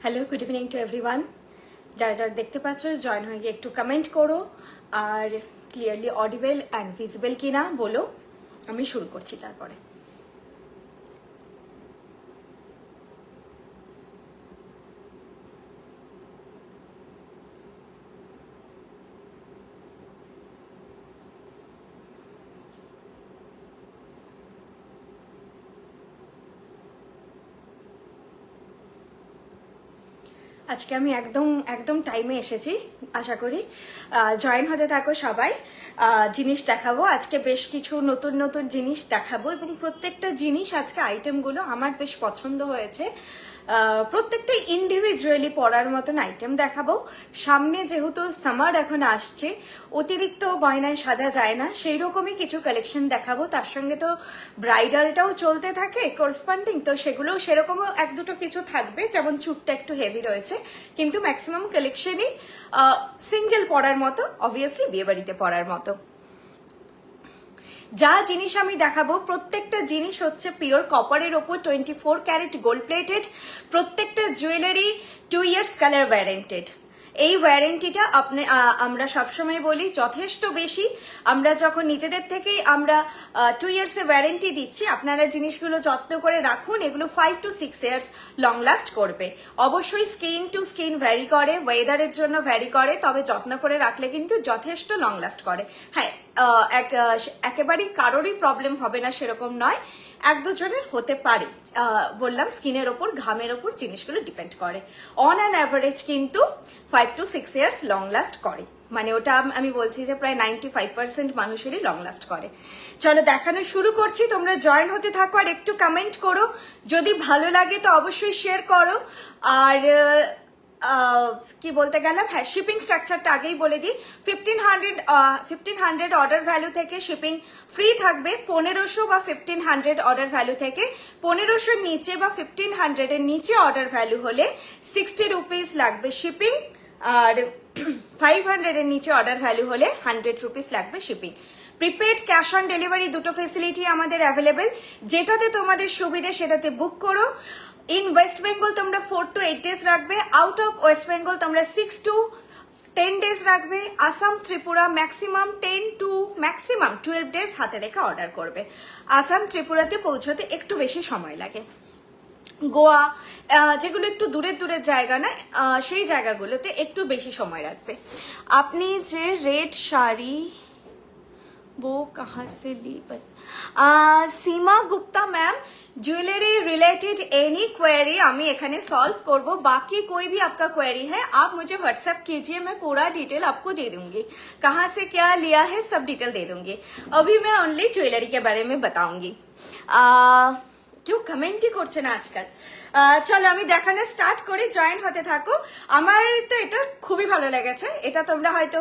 Hello, good evening to everyone. যারা যারা দেখতে পাচ্ছ জয়েন হয়ে গিয়ে একটু কমেন্ট করো আর ক্লিয়ারলি অডিবল অ্যান্ড ভিজিবল কিনা বলো। আমি শুরু করছি তারপরে। আজকে আমি একদম টাইমে এসেছি, আশা করি জয়েন হতে থাকো সবাই। জিনিস দেখাবো আজকে, বেশ কিছু নতুন নতুন জিনিস দেখাবো এবং প্রত্যেকটা জিনিস আজকে আইটেমগুলো আমার বেশ পছন্দ হয়েছে। প্রত্যেকটা ইন্ডিভিজুয়ালি পরার মতন আইটেম দেখাবো। সামনে যেহেতু সামার এখন আসছে, অতিরিক্ত গয়নায় সাজা যায় না, সেই রকমই কিছু কালেকশন দেখাবো। তার সঙ্গে তো ব্রাইডালটাও চলতে থাকে করসপন্ডিং, তো সেগুলো সেরকমও এক দুটো কিছু থাকবে, যেমন চুটটা একটু হেভি রয়েছে, কিন্তু ম্যাক্সিমাম কালেকশনই সিঙ্গেল পরার মতো, অবভিয়াসলি বিয়ে বাড়িতে পরার মতো। যা জিনিস আমি দেখাবো প্রত্যেকটা জিনিস হচ্ছে পিওর কপারের ওপর 24 ক্যারেট গোল্ড প্লেটেড। প্রত্যেকটা জুয়েলারি 2 ইয়ার্স কালার ওয়ারেন্টেড। এই ওয়ারেন্টিটা আমরা সবসময় বলি যথেষ্ট বেশি। আমরা যখন নিজেদের থেকেই আমরা 2 ইয়ার্সের ওয়ারেন্টি দিচ্ছি, আপনারা জিনিসগুলো যত্ন করে রাখুন, এগুলো 5 to 6 ইয়ার্স লং লাস্ট করবে। অবশ্যই স্কিন টু স্কিন ভ্যারি করে, ওয়েদারের জন্য ভ্যারি করে, তবে যত্ন করে রাখলে কিন্তু যথেষ্ট লং লাস্ট করে। হ্যাঁ, একেবারেই কারোরই প্রবলেম হবে না সেরকম নয়, এক দুজনের হতে পারে। বললাম স্কিনের ওপর, ঘামের ওপর জিনিসগুলো ডিপেন্ড করে। অন অ্যান অ্যাভারেজ কিন্তু 5 to 6 ইয়ার্স লং লাস্ট করে, মানে ওটা আমি বলছি যে প্রায় 95% মানুষেরই লং লাস্ট করে। চলো দেখানো শুরু করছি, তোমরা জয়েন হতে থাকো আর একটু কমেন্ট করো। যদি ভালো লাগে তো অবশ্যই শেয়ার করো। আর কি বলতে গেলাম, হ্যাঁ, শিপিং স্ট্রাকচারটা আগেই বলে দিই। 1500 অর্ডার ভ্যালু থেকে শিপিং ফ্রি থাকবে। 1500 বা 1500 অর্ডার ভ্যালু থেকে 1500 নিচে বা 1500 এর নিচে অর্ডার ভ্যালু হলে 60 রুপিস লাগবে শিপিং, আর 500 এর নিচে অর্ডার ভ্যালু হলে 100 রুপিস লাগবে shipping. Prepaid cash on delivery দুটো ফেসিলিটি আমাদের অ্যাভেলেবেল, যেটাতে তোমাদের সুবিধে সেটাতে বুক করো। ইন ওয়েস্ট বেঙ্গল তোমরা 4 to 8 ডেজ রাখবে, আউট অফ ওয়েস্ট বেঙ্গল তোমরা 6 to 10 ডেজ রাখবে। Assam Tripura maximum 10 to 12 days হাতে রেখে অর্ডার করবে। আসাম ত্রিপুরাতে পৌঁছতে একটু বেশি সময় লাগে। গোয়া, যেগুলো একটু দূরের জায়গা না, সেই জায়গাগুলোতে একটু বেশি সময় রাখবে। আপনি যে রেড শাড়ি वो कहाँ से ली? Seema Gupta ma'am, jewellery related any query আমি এখানে सॉल्व করব। बाकी कोई भी आपका क्वेरी है आप मुझे व्हाट्सएप कीजिए, मैं पूरा डिटेल आपको दे दूंगी। कहाँ से क्या लिया है सब डिटेल दे दूंगी। अभी मैं ओनली ज्वेलरी के बारे में बताऊंगी। কেউ কমেন্টই করছে না আজকাল। চলো আমি দেখানো স্টার্ট করি, জয়েন হতে থাকো। আমার তো এটা খুবই ভালো লেগেছে, এটা তোমরা হয়তো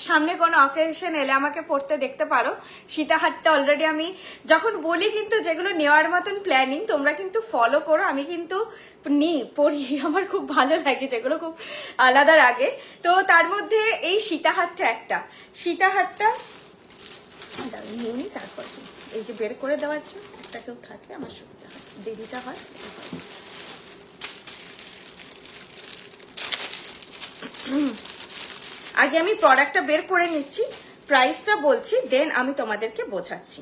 সামনে কোনো অকেশন এলে আমাকে পড়তে দেখতে পারো। সীতাহারটা অলরেডি আমি যখন বলি কিন্তু যেগুলো নেওয়ার মতন প্ল্যানিং তোমরা কিন্তু ফলো করো। আমি কিন্তু পড়ি, আমার খুব ভালো লাগে যেগুলো খুব আলাদা লাগে। তো তার মধ্যে এই সীতাহারটা একটা, সীতাহারটা নিয়ে নিই, তারপর এই যে বের করে দেওয়ার জন্য একটা কেউ থাকলে আমার সুবিধা হয়, দেরিটা হয়। আগে আমি প্রোডাক্টটা বের করে নিচ্ছি, প্রাইসটা বলছি, দেন আমি তোমাদেরকে বোঝাচ্ছি।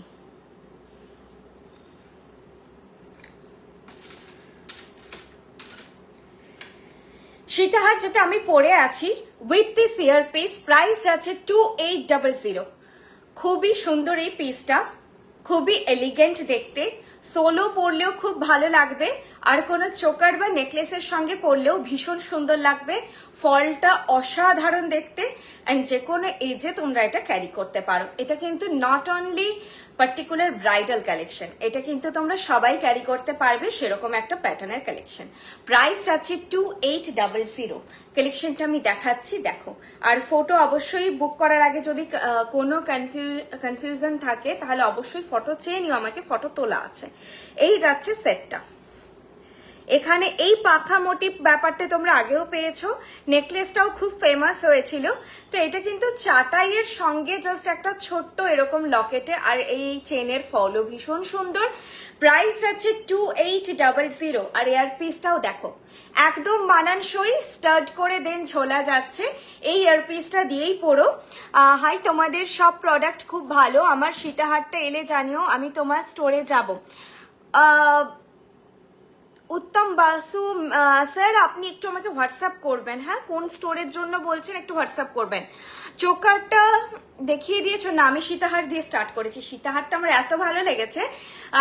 সীতাহার যেটা আমি পরে আছি with this year piece, price আছে 2800। খুবই সুন্দর এই পিসটা, খুবই এলিগেন্ট দেখতে, সোলো পরলেও খুব ভালো লাগবে, আর কোনো চোকার বা নেকলেসের সঙ্গে পরলেও ভীষণ সুন্দর লাগবে। ফলটা অসাধারণ দেখতে, অ্যান্ড যে কোনো এজে তোমরা এটা ক্যারি করতে পারো। এটা কিন্তু not only particular bridal collection, এটা কিন্তু তোমরা সবাই ক্যারি করতে পারবে, সেরকম একটা প্যাটার্নের কালেকশন। প্রাইস আছে 2800। কালেকশনটা আমি দেখাচ্ছি, দেখো। আর ফটো অবশ্যই বুক করার আগে যদি কোনো কনফিউশন থাকে তাহলে অবশ্যই ফটো চেয়ে নিও, আমাকে ফটো তোলা আছে। এই যাচ্ছে সেটটা, এখানে এই পাখা মোটিভ ব্যাপারটা তোমরা আগেও পেয়েছো, নেকলেসটাও খুব ফেমাস হয়েছিল। তো এটা কিন্তু চাটাইয়ের সঙ্গে জাস্ট একটা ছোট্ট এরকম লকেটে, আর এই চেনের ফলও ভীষণ সুন্দর। প্রাইস আছে 2800। আর এয়ার পিসটাও দেখো একদম মানানসই, স্টার্ট করে দেন ঝোলা যাচ্ছে। এই ইয়ারপিসটা দিয়েই পড়ো। হাই, তোমাদের সব প্রোডাক্ট খুব ভালো, আমার সীতাহারটা এলে জানিও, আমি তোমার স্টোরে যাব। উত্তম বাসু স্যার, আপনি একটু আমাকে হোয়াটসঅ্যাপ করবেন, হ্যাঁ কোন স্টোরের জন্য বলছেন একটু হোয়াটসঅ্যাপ করবেন। চোকারটা দেখিয়ে দিয়েছো না, আমি সীতাহার দিয়ে স্টার্ট করেছি। সীতাহারটা আমার এত ভালো লেগেছে,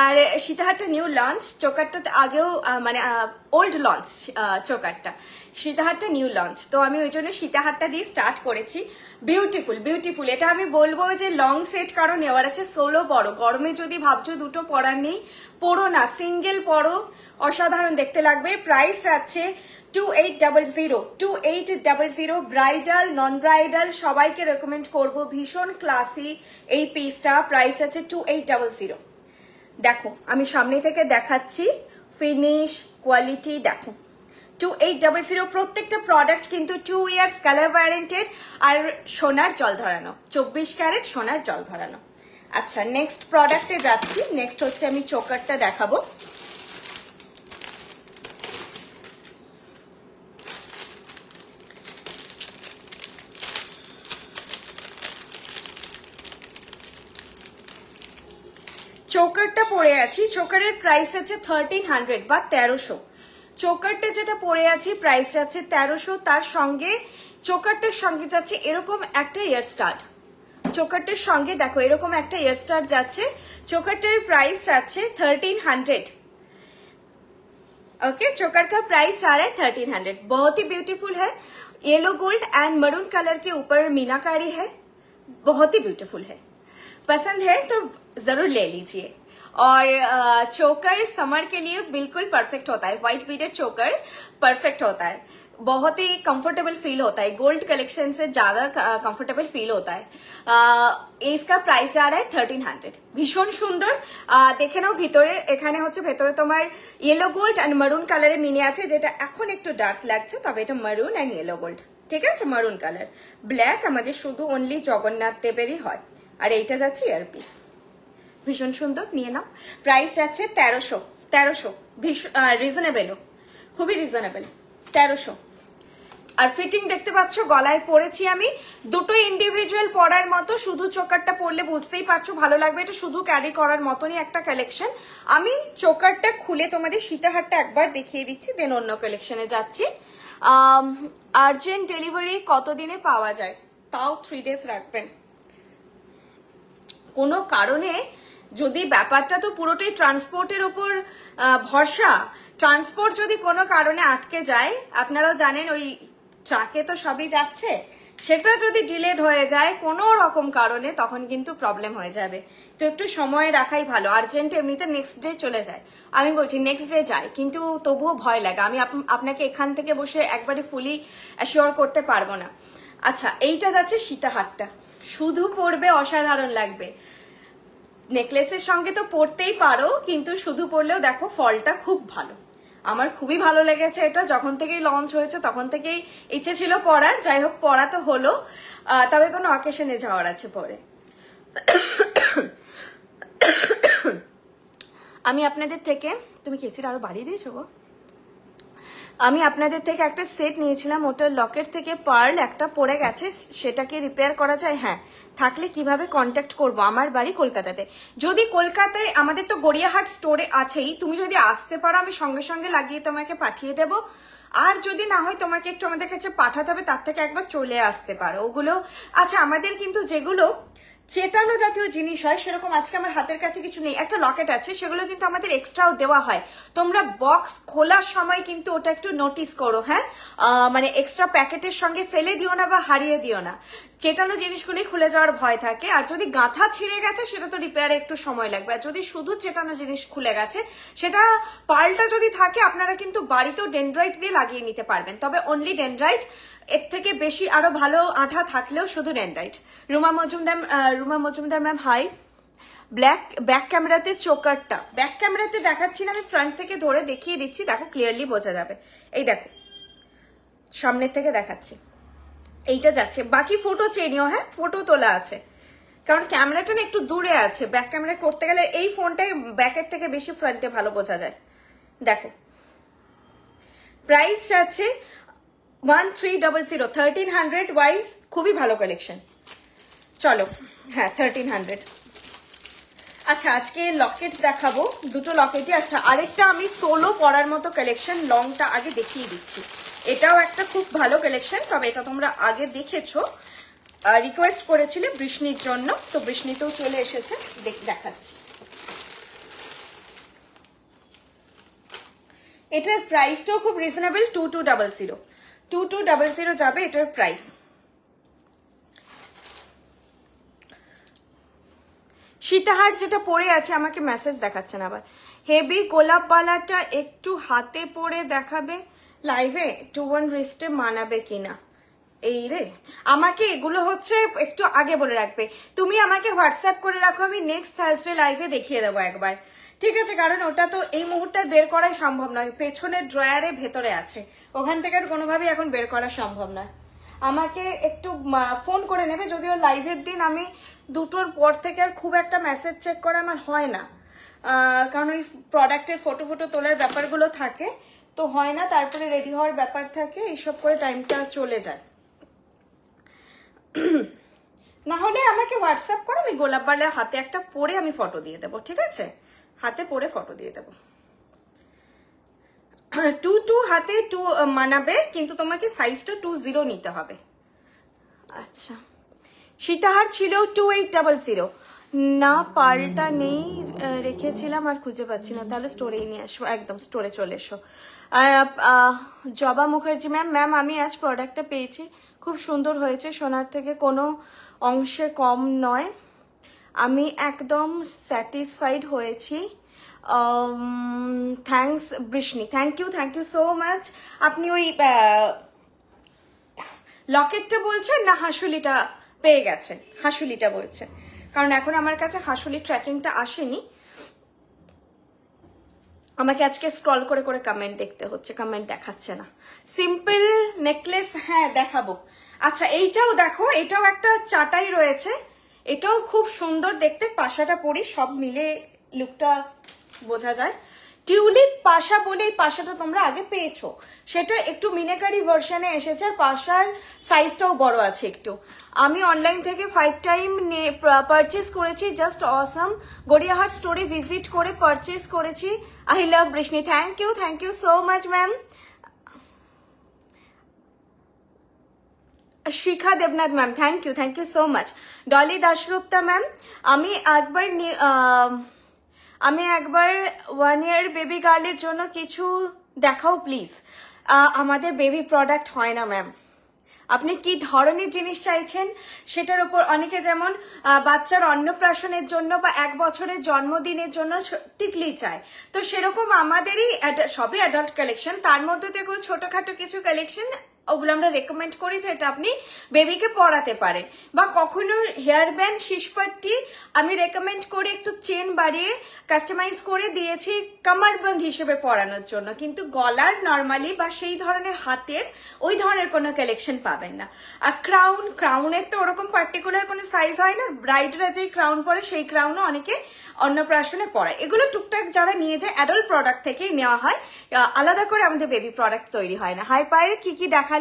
আর সীতাহারটা নিউ লঞ্চ, চোকারটা আগেও মানে ওল্ড লঞ্চ চোকারটা, সীতাহারটা নিউ লঞ্চ। তো আমি ওই জন্য সীতাহারটা দিয়ে স্টার্ট করেছি। বিউটিফুল বিউটিফুল, এটা আমি বলবো যে লং সেট কারো নেওয়ার আছে, সোলো পরো, গরমে যদি ভাবছো দুটো পরার নেই পরো না, সিঙ্গেল পরো, অসাধারণ দেখতে লাগবে। প্রাইস আছে 2800। ব্রাইডাল নন ব্রাইডাল সবাইকে রেকমেন্ড করব, ভীষণ ক্লাসি এই পিসটা। প্রাইস আছে 2800। দেখো আমি সামনে থেকে দেখাচ্ছি, ফিনিশ কোয়ালিটি দেখো 2800। প্রত্যেকটা প্রোডাক্ট কিন্তু 2 ইয়ার্স কালার ওয়ারেন্টেড, আর সোনার জল ধরানো, 24 ক্যারেট সোনার জল ধরানো। আচ্ছা নেক্সট প্রোডাক্টে যাচ্ছি। নেক্সট হচ্ছে আমি চোকারটা দেখাবো। চোকারটা পরে আছি, চোকারের প্রাইস আছে 1300 বা 1300। চোকারটা যেটা পরে আছি প্রাইস আছে 1300, তার সঙ্গে চোকারটার সঙ্গে যাচ্ছে এরকম একটা ইয়ার স্টাড। চোকারটার সঙ্গে দেখো এরকম একটা ইয়ার স্টাড যাচ্ছে। চোকারটার প্রাইস আছে 1300। ओके, चोकर का प्राइस आ रहा है 1300। बहुत ही ब्यूटीफुल है, yellow gold and maroon colour के ऊपर मीनाकारी है, बहुत ही ब्यूटीफुल है। पसंद है तो जरूर ले लीजिए। और चोकर समर के लिए बिल्कुल परफेक्ट होता है, व्हाइट बीडेड चोकर परफेक्ट होता है, बहुत ही कंफर्टेबल फील होता है, गोल्ड कलेक्शन से ज्यादा कंफर्टेबल फील होता है। इसका प्राइस आ रहा है 1300। ভীষণ সুন্দর, দেখে নাও ভিতরে, এখানে হচ্ছে ভেতরে তোমার ইয়েলো গোল্ড এন্ড মারুন কালারে মিনে আছে, যেটা এখন একটু ডার্ক লাগছে, তবে এটা মারুন এন্ড ইয়েলো গোল্ড, ঠিক আছে। মারুন কালার, ব্ল্যাক আমাদের শুধু অনলি জগন্নাথ দেবেরই হয়। আর এইটা যাচ্ছে ইয়ারপিস, ভীষণ সুন্দর, নিয়ে নাও। প্রাইস যাচ্ছে 1300। ভীষণ রিজনেবলও, খুবই রিজনেবল, 1300। আর ফিটিং দেখতে পাচ্ছ, গলায় পরেছি আমি, দুটো ইন্ডিভিজুয়াল পরার মতো, শুধু চোকারটা পরলে বুঝতেই পারছো ভালো লাগবে, এটা শুধু ক্যারি করার মতনই একটা কালেকশন। আমি চোকারটা খুলে তোমাদের সীতাহারটা একবার দেখিয়ে দিচ্ছি, দেন অন্য কালেকশনে যাচ্ছি। আর্জেন্ট ডেলিভারি কতদিনে পাওয়া যায়? তাও 3 days রাখবেন। কোনো কারণে যদি ব্যাপারটা তো পুরোটাই ট্রান্সপোর্টের উপর ভরসা, ট্রান্সপোর্ট যদি কোনো কারণে আটকে যায়, আপনারা জানেন ওই ট্রাকে তো সবই যাচ্ছে, সেটা যদি ডিলেড হয়ে যায় কোনো রকম কারণে, তখন কিন্তু প্রবলেম হয়ে যাবে। তো একটু সময় রাখাই ভালো। আর্জেন্ট এমনিতে নেক্সট ডে চলে যায়, আমি বলছি নেক্সট ডে যায়, কিন্তু তবুও ভয় লাগে। আমি আপনাকে এখান থেকে বসে একবারে ফুলি অ্যাসিওর করতে পারবো না। আচ্ছা এইটা যাচ্ছে সীতাহারটা, শুধু পরবে অসাধারণ লাগবে। নেকলেসের সঙ্গে তো পরতেই পারো, কিন্তু শুধু পরলেও দেখো ফলটা খুব ভালো, আমার খুবই ভালো লেগেছে। এটা যখন থেকেই লঞ্চ হয়েছে তখন থেকেই ইচ্ছে ছিল পরার, যাই হোক পরা তো হলো। তবে কোনো অকেশনে যাওয়ার আছে পরে। আমি আপনাদের থেকে, তুমি কেসির আরো বাড়িয়ে দিয়েছো গো, আমি আপনাদের থেকে একটা সেট নিয়েছিলাম, ওটার লকেট থেকে পার্ল একটা পড়ে গেছে, সেটাকে রিপেয়ার করা যায়? হ্যাঁ, থাকলে কিভাবে কন্ট্যাক্ট করব? আমার বাড়ি কলকাতাতে। যদি কলকাতায়, আমাদের তো গড়িয়াহাট স্টোরে আছেই, তুমি যদি আসতে পারো আমি সঙ্গে সঙ্গে লাগিয়ে তোমাকে পাঠিয়ে দেবো। আর যদি না হয় তোমাকে একটু আমাদের কাছে পাঠাতে হবে, তার থেকে একবার চলে আসতে পারো ওগুলো। আচ্ছা আমাদের কিন্তু যেগুলো চেটানো জাতীয় জিনিস হয়, সেরকম আজকে আমার হাতের কাছে কিছু নেই, একটা লকেট আছে, সেগুলো কিন্তু আমাদের এক্সট্রাও দেওয়া হয়। তোমরা বক্স খোলার সময় কিন্তু ওটা একটু নোটিস করো, হ্যাঁ, মানে এক্সট্রা প্যাকেটের সঙ্গে ফেলে দিও না বা হারিয়ে দিও না, চেটানো জিনিসগুলোই খুলে যাওয়ার ভয় থাকে। আর যদি গাঁথা ছিঁড়ে গেছে সেটা তো রিপেয়ারে একটু সময় লাগবে, আর যদি শুধু চেটানো জিনিস খুলে গেছে, সেটা পার্লটা যদি থাকে আপনারা কিন্তু বাড়িতেও ডেনড্রাইট দিয়ে লাগিয়ে নিতে পারবেন, তবে অনলি ডেনড্রাইট, এর থেকে বেশি আরো ভালো আঠা থাকলেও শুধু dendrite. Ruma Majumdar ma'am hi. Back ক্যামেরাতে চোকারটা, ব্যাক ক্যামেরাতে দেখাচ্ছি না, আমি ফ্রন্ট থেকে ধরে দেখিয়ে দিচ্ছি, দেখো ক্লিয়ারলি বোঝা যাবে। এই দেখো সামনের থেকে দেখাচ্ছি, এইটা যাচ্ছে। বাকি ফটো চেয়ে নিও, হ্যাঁ ফটো তোলা আছে, কারণ ক্যামেরাটা না একটু দূরে আছে, ব্যাক ক্যামেরা করতে গেলে এই ফোনটাই ব্যাকের থেকে বেশি ফ্রন্টে ভালো বোঝা যায়। দেখো প্রাইস আছে 1300, 1300 ওয়াইজ খুবই ভালো কালেকশন। চলো হ্যাঁ 1300। আচ্ছা আজকে লকেট দেখাবো, দুটো লকেটই। আচ্ছা আরেকটা আমি সোলো পরার মতো কালেকশন, লংটা আগে দেখিয়ে দিচ্ছি। এটাও একটা খুব ভালো কালেকশন, তবে এটা তোমরা আগে দেখেছো, রিকোয়েস্ট করেছিলে বৃষ্ণির জন্য, তো বৃষ্ণিতেও চলে এসেছে, দেখাচ্ছি। এটার প্রাইসটাও খুব রিজনেবল, 2200, 2200 যাবে এটার প্রাইস। সীতাহার যেটা পরে আছে, আমাকে মেসেজ দেখাচ্ছেন আবার, হেভি গোলাপ বালাটা একটু হাতে পরে দেখাবে লাইভে, 2-1 রিস্টে মানাবে কিনা। এই রে, আমাকে এগুলো হচ্ছে একটু আগে বলে রাখবে, তুমি আমাকে হোয়াটসঅ্যাপ করে রাখো, আমি নেক্সট থার্সডে লাইভে দেখিয়ে দেবো একবার, ঠিক আছে? কারণ ওটা তো এই মুহূর্তে বের করাই সম্ভব নয়, পেছনের ড্রয়ারে ভেতরে আছে, ওখান থেকে আর কোনোভাবেই এখন বের করা সম্ভব নয়। আমাকে একটু ফোন করে নেবে, যদিও লাইভের দিন আমি 2টোর পর থেকে আর খুব একটা মেসেজ চেক করা আমার হয় না, কারণ ওই প্রোডাক্টের ফটো তোলার ব্যাপারগুলো থাকে, তো হয় না, তারপরে রেডি হওয়ার ব্যাপার থাকে, এইসব করে টাইমটা চলে যায়। না হলে আমাকে হোয়াটসঅ্যাপ করো, আমি গোলাপ বালা হাতে একটা পরে আমি ফটো দিয়ে দেবো, ঠিক আছে? হাতে পরে ফটো দিয়ে দেবো। 2 হাতে 2 মানাবে, কিন্তু তোমাকে সাইজটা 20 নিতে হবে। আচ্ছা সীতাহার ছিল 2800, না পাল্টা নেই, রেখেছিলাম আর খুঁজে পাচ্ছি না, তাহলে স্টোরেই নিয়ে আসবো, একদম স্টোরে চলে এসো। জবা মুখার্জি ম্যাম আমি আজ প্রোডাক্টটা পেয়েছি, খুব সুন্দর হয়েছে, সোনার থেকে কোনো অংশে কম নয়, আমি একদম স্যাটিসফাইড হয়েছি। Thanks Brishni, thank you so much. আপনি ওই লকেটটা বলছেন না হাসুলিটা পেয়ে গেছেন? হাসুলিটা বলছেন, কারণ এখন আমার কাছে হাসুলি ট্র্যাকিংটা আসেনি, আমাকে আজকে স্ক্রল করে করে কমেন্ট দেখতে হচ্ছে, কমেন্ট দেখাচ্ছে না। সিম্পল নেকলেস হ্যাঁ দেখাবো। আচ্ছা এইটাও দেখো, এটাও একটা চাটাই রয়েছে, এটাও খুব সুন্দর দেখতে, পাশাটা পরি সব মিলে লুকটা বোঝা যায়। টিউলিপ পাশা বলে এই পাশাটা তোমরা আগে পেয়েছো, সেটা একটু মিনাকারি ভার্সনে এসেছে, পাশার সাইজটাও বড় আছে একটু। আমি অনলাইন থেকে 5 টাইম পারচেস করেছি, জাস্ট অসাম, গড়িয়াহাট স্টোরে ভিজিট করে পারচেস করেছি। I love Brishni, thank you so much ma'am. Shikha Debnath ma'am, thank you so much. Dolly Dasgupta ma'am, আমি একবার 1 ইয়ার বেবি গার্লের জন্য কিছু দেখাও প্লিজ। আমাদের বেবি প্রোডাক্ট হয় না ম্যাম, আপনি কি ধরনের জিনিস চাইছেন সেটার উপর, অনেকে যেমন বাচ্চার অন্নপ্রাশনের জন্য বা 1 বছরের জন্মদিনের জন্য টিকলি চায়, তো সেরকম আমাদেরই সবই অ্যাডাল্ট কালেকশন, তার মধ্যে থেকে ছোটখাটো কিছু কালেকশন ওগুলো আমরা রেকমেন্ড করি যে এটা আপনি বেবিকে পরাতে পারেন, বা কখনো হেয়ার ব্যান্ড শিশপাট্টি আমি রেকমেন্ড করে একটু চেন বাড়িয়ে কাস্টমাইজ করে দিয়েছি কামারবন্ধ হিসেবে পরানোর জন্য, কিন্তু গলার নর্মালি বা সেই ধরনের হাতের ওই ধরনের কোনো কালেকশন পাবেন না। আর ক্রাউনের তো ওরকম পার্টিকুলার কোনো সাইজ হয় না, ব্রাইডরা যেই ক্রাউন পরে সেই ক্রাউনও অনেকে অন্নপ্রাশনে পরায়, এগুলো টুকটাক যারা নিয়ে যায় অ্যাডাল্ট প্রোডাক্ট থেকেই নেওয়া হয়, আলাদা করে আমাদের বেবি প্রোডাক্ট তৈরি হয় না। হাই পায়ের কি দেখালে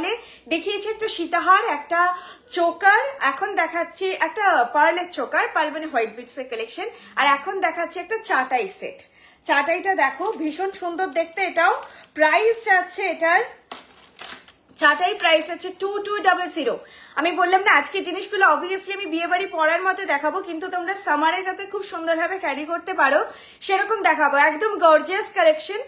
দেখিয়েছি, একটা সীতাহার, একটা চোকার, এখন দেখাচ্ছি একটা পার্লের চোকার, পার্ল মানে হোয়াইট বিটস এর কালেকশন, আর এখন দেখাচ্ছি একটা চাটাই সেট। চাটাইটা দেখো ভীষণ সুন্দর দেখতে, এটাও প্রাইস যাচ্ছে, এটার চাটাই প্রাইস আছে 2200। আমি বললাম না আজকে জিনিসগুলো অবভিয়াসলি আমি বিয়ে বাড়ি পরার মতো দেখাবো, কিন্তু তোমরা সামারে যাতে খুব সুন্দরভাবে ক্যারি করতে পারো সেরকম দেখাবো, একদম গর্জিয়াস কালেকশন,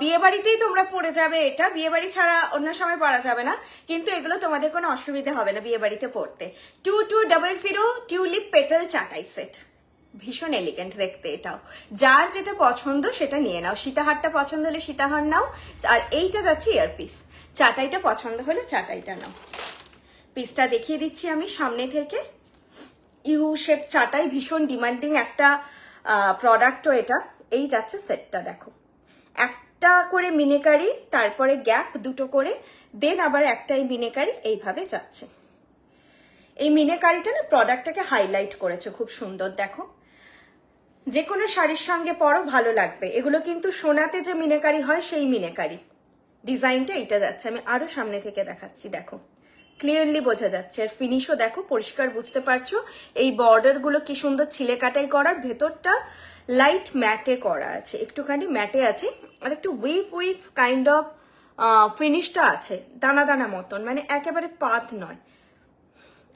বিয়ে বাড়িতেই তোমরা পরে যাবে, এটা বিয়ে বাড়ি ছাড়া অন্য সময় পরা যাবে না, কিন্তু এগুলো তোমাদের কোনো অসুবিধা হবে না বিয়ে বাড়িতে পরতে। 2200 টিউলিপ পেটাল চাটাই সেট, ভীষণ এলিগেন্ট দেখতে, এটাও যার যেটা পছন্দ সেটা নিয়ে নাও, সীতাহারটা পছন্দ হলে সীতাহার নাও, আর এইটা যাচ্ছে ইয়ারপিস, চাটাইটা পছন্দ হলে চাটাইটা নাও। পিসটা দেখিয়ে দিচ্ছি আমি সামনে থেকে, ইউ শেপ চাটাই ভীষণ ডিমান্ডিং একটা প্রোডাক্টও এটা। এই যাচ্ছে সেটটা, দেখো একটা করে মিনেকারি, তারপরে গ্যাপ দুটো করে, দেন আবার একটাই মিনেকারি, এইভাবে যাচ্ছে। এই মিনেকারিটা না প্রোডাক্টটাকে হাইলাইট করেছে খুব সুন্দর, দেখো যে কোনো শাড়ির সঙ্গে পরো ভালো লাগবে। এগুলো কিন্তু সোনাতে যে মিনেকারি হয় সেই মিনেকারি। ডিজাইনটা এইটা যাচ্ছে, আমি আরো সামনে থেকে দেখাচ্ছি, দেখো ক্লিয়ারলি বোঝা যাচ্ছে। আর ফিনিশও দেখো পরিষ্কার বুঝতে পারছো। এই বর্ডার গুলো কি সুন্দর ছিলে কাটাই করা, ভেতরটা লাইট ম্যাটে করা আছে, একটুখানি ম্যাটে আছে, আর একটু উইভ কাইন্ড অফ ফিনিশটা আছে, দানা দানা মতন, মানে একেবারে পাত নয়।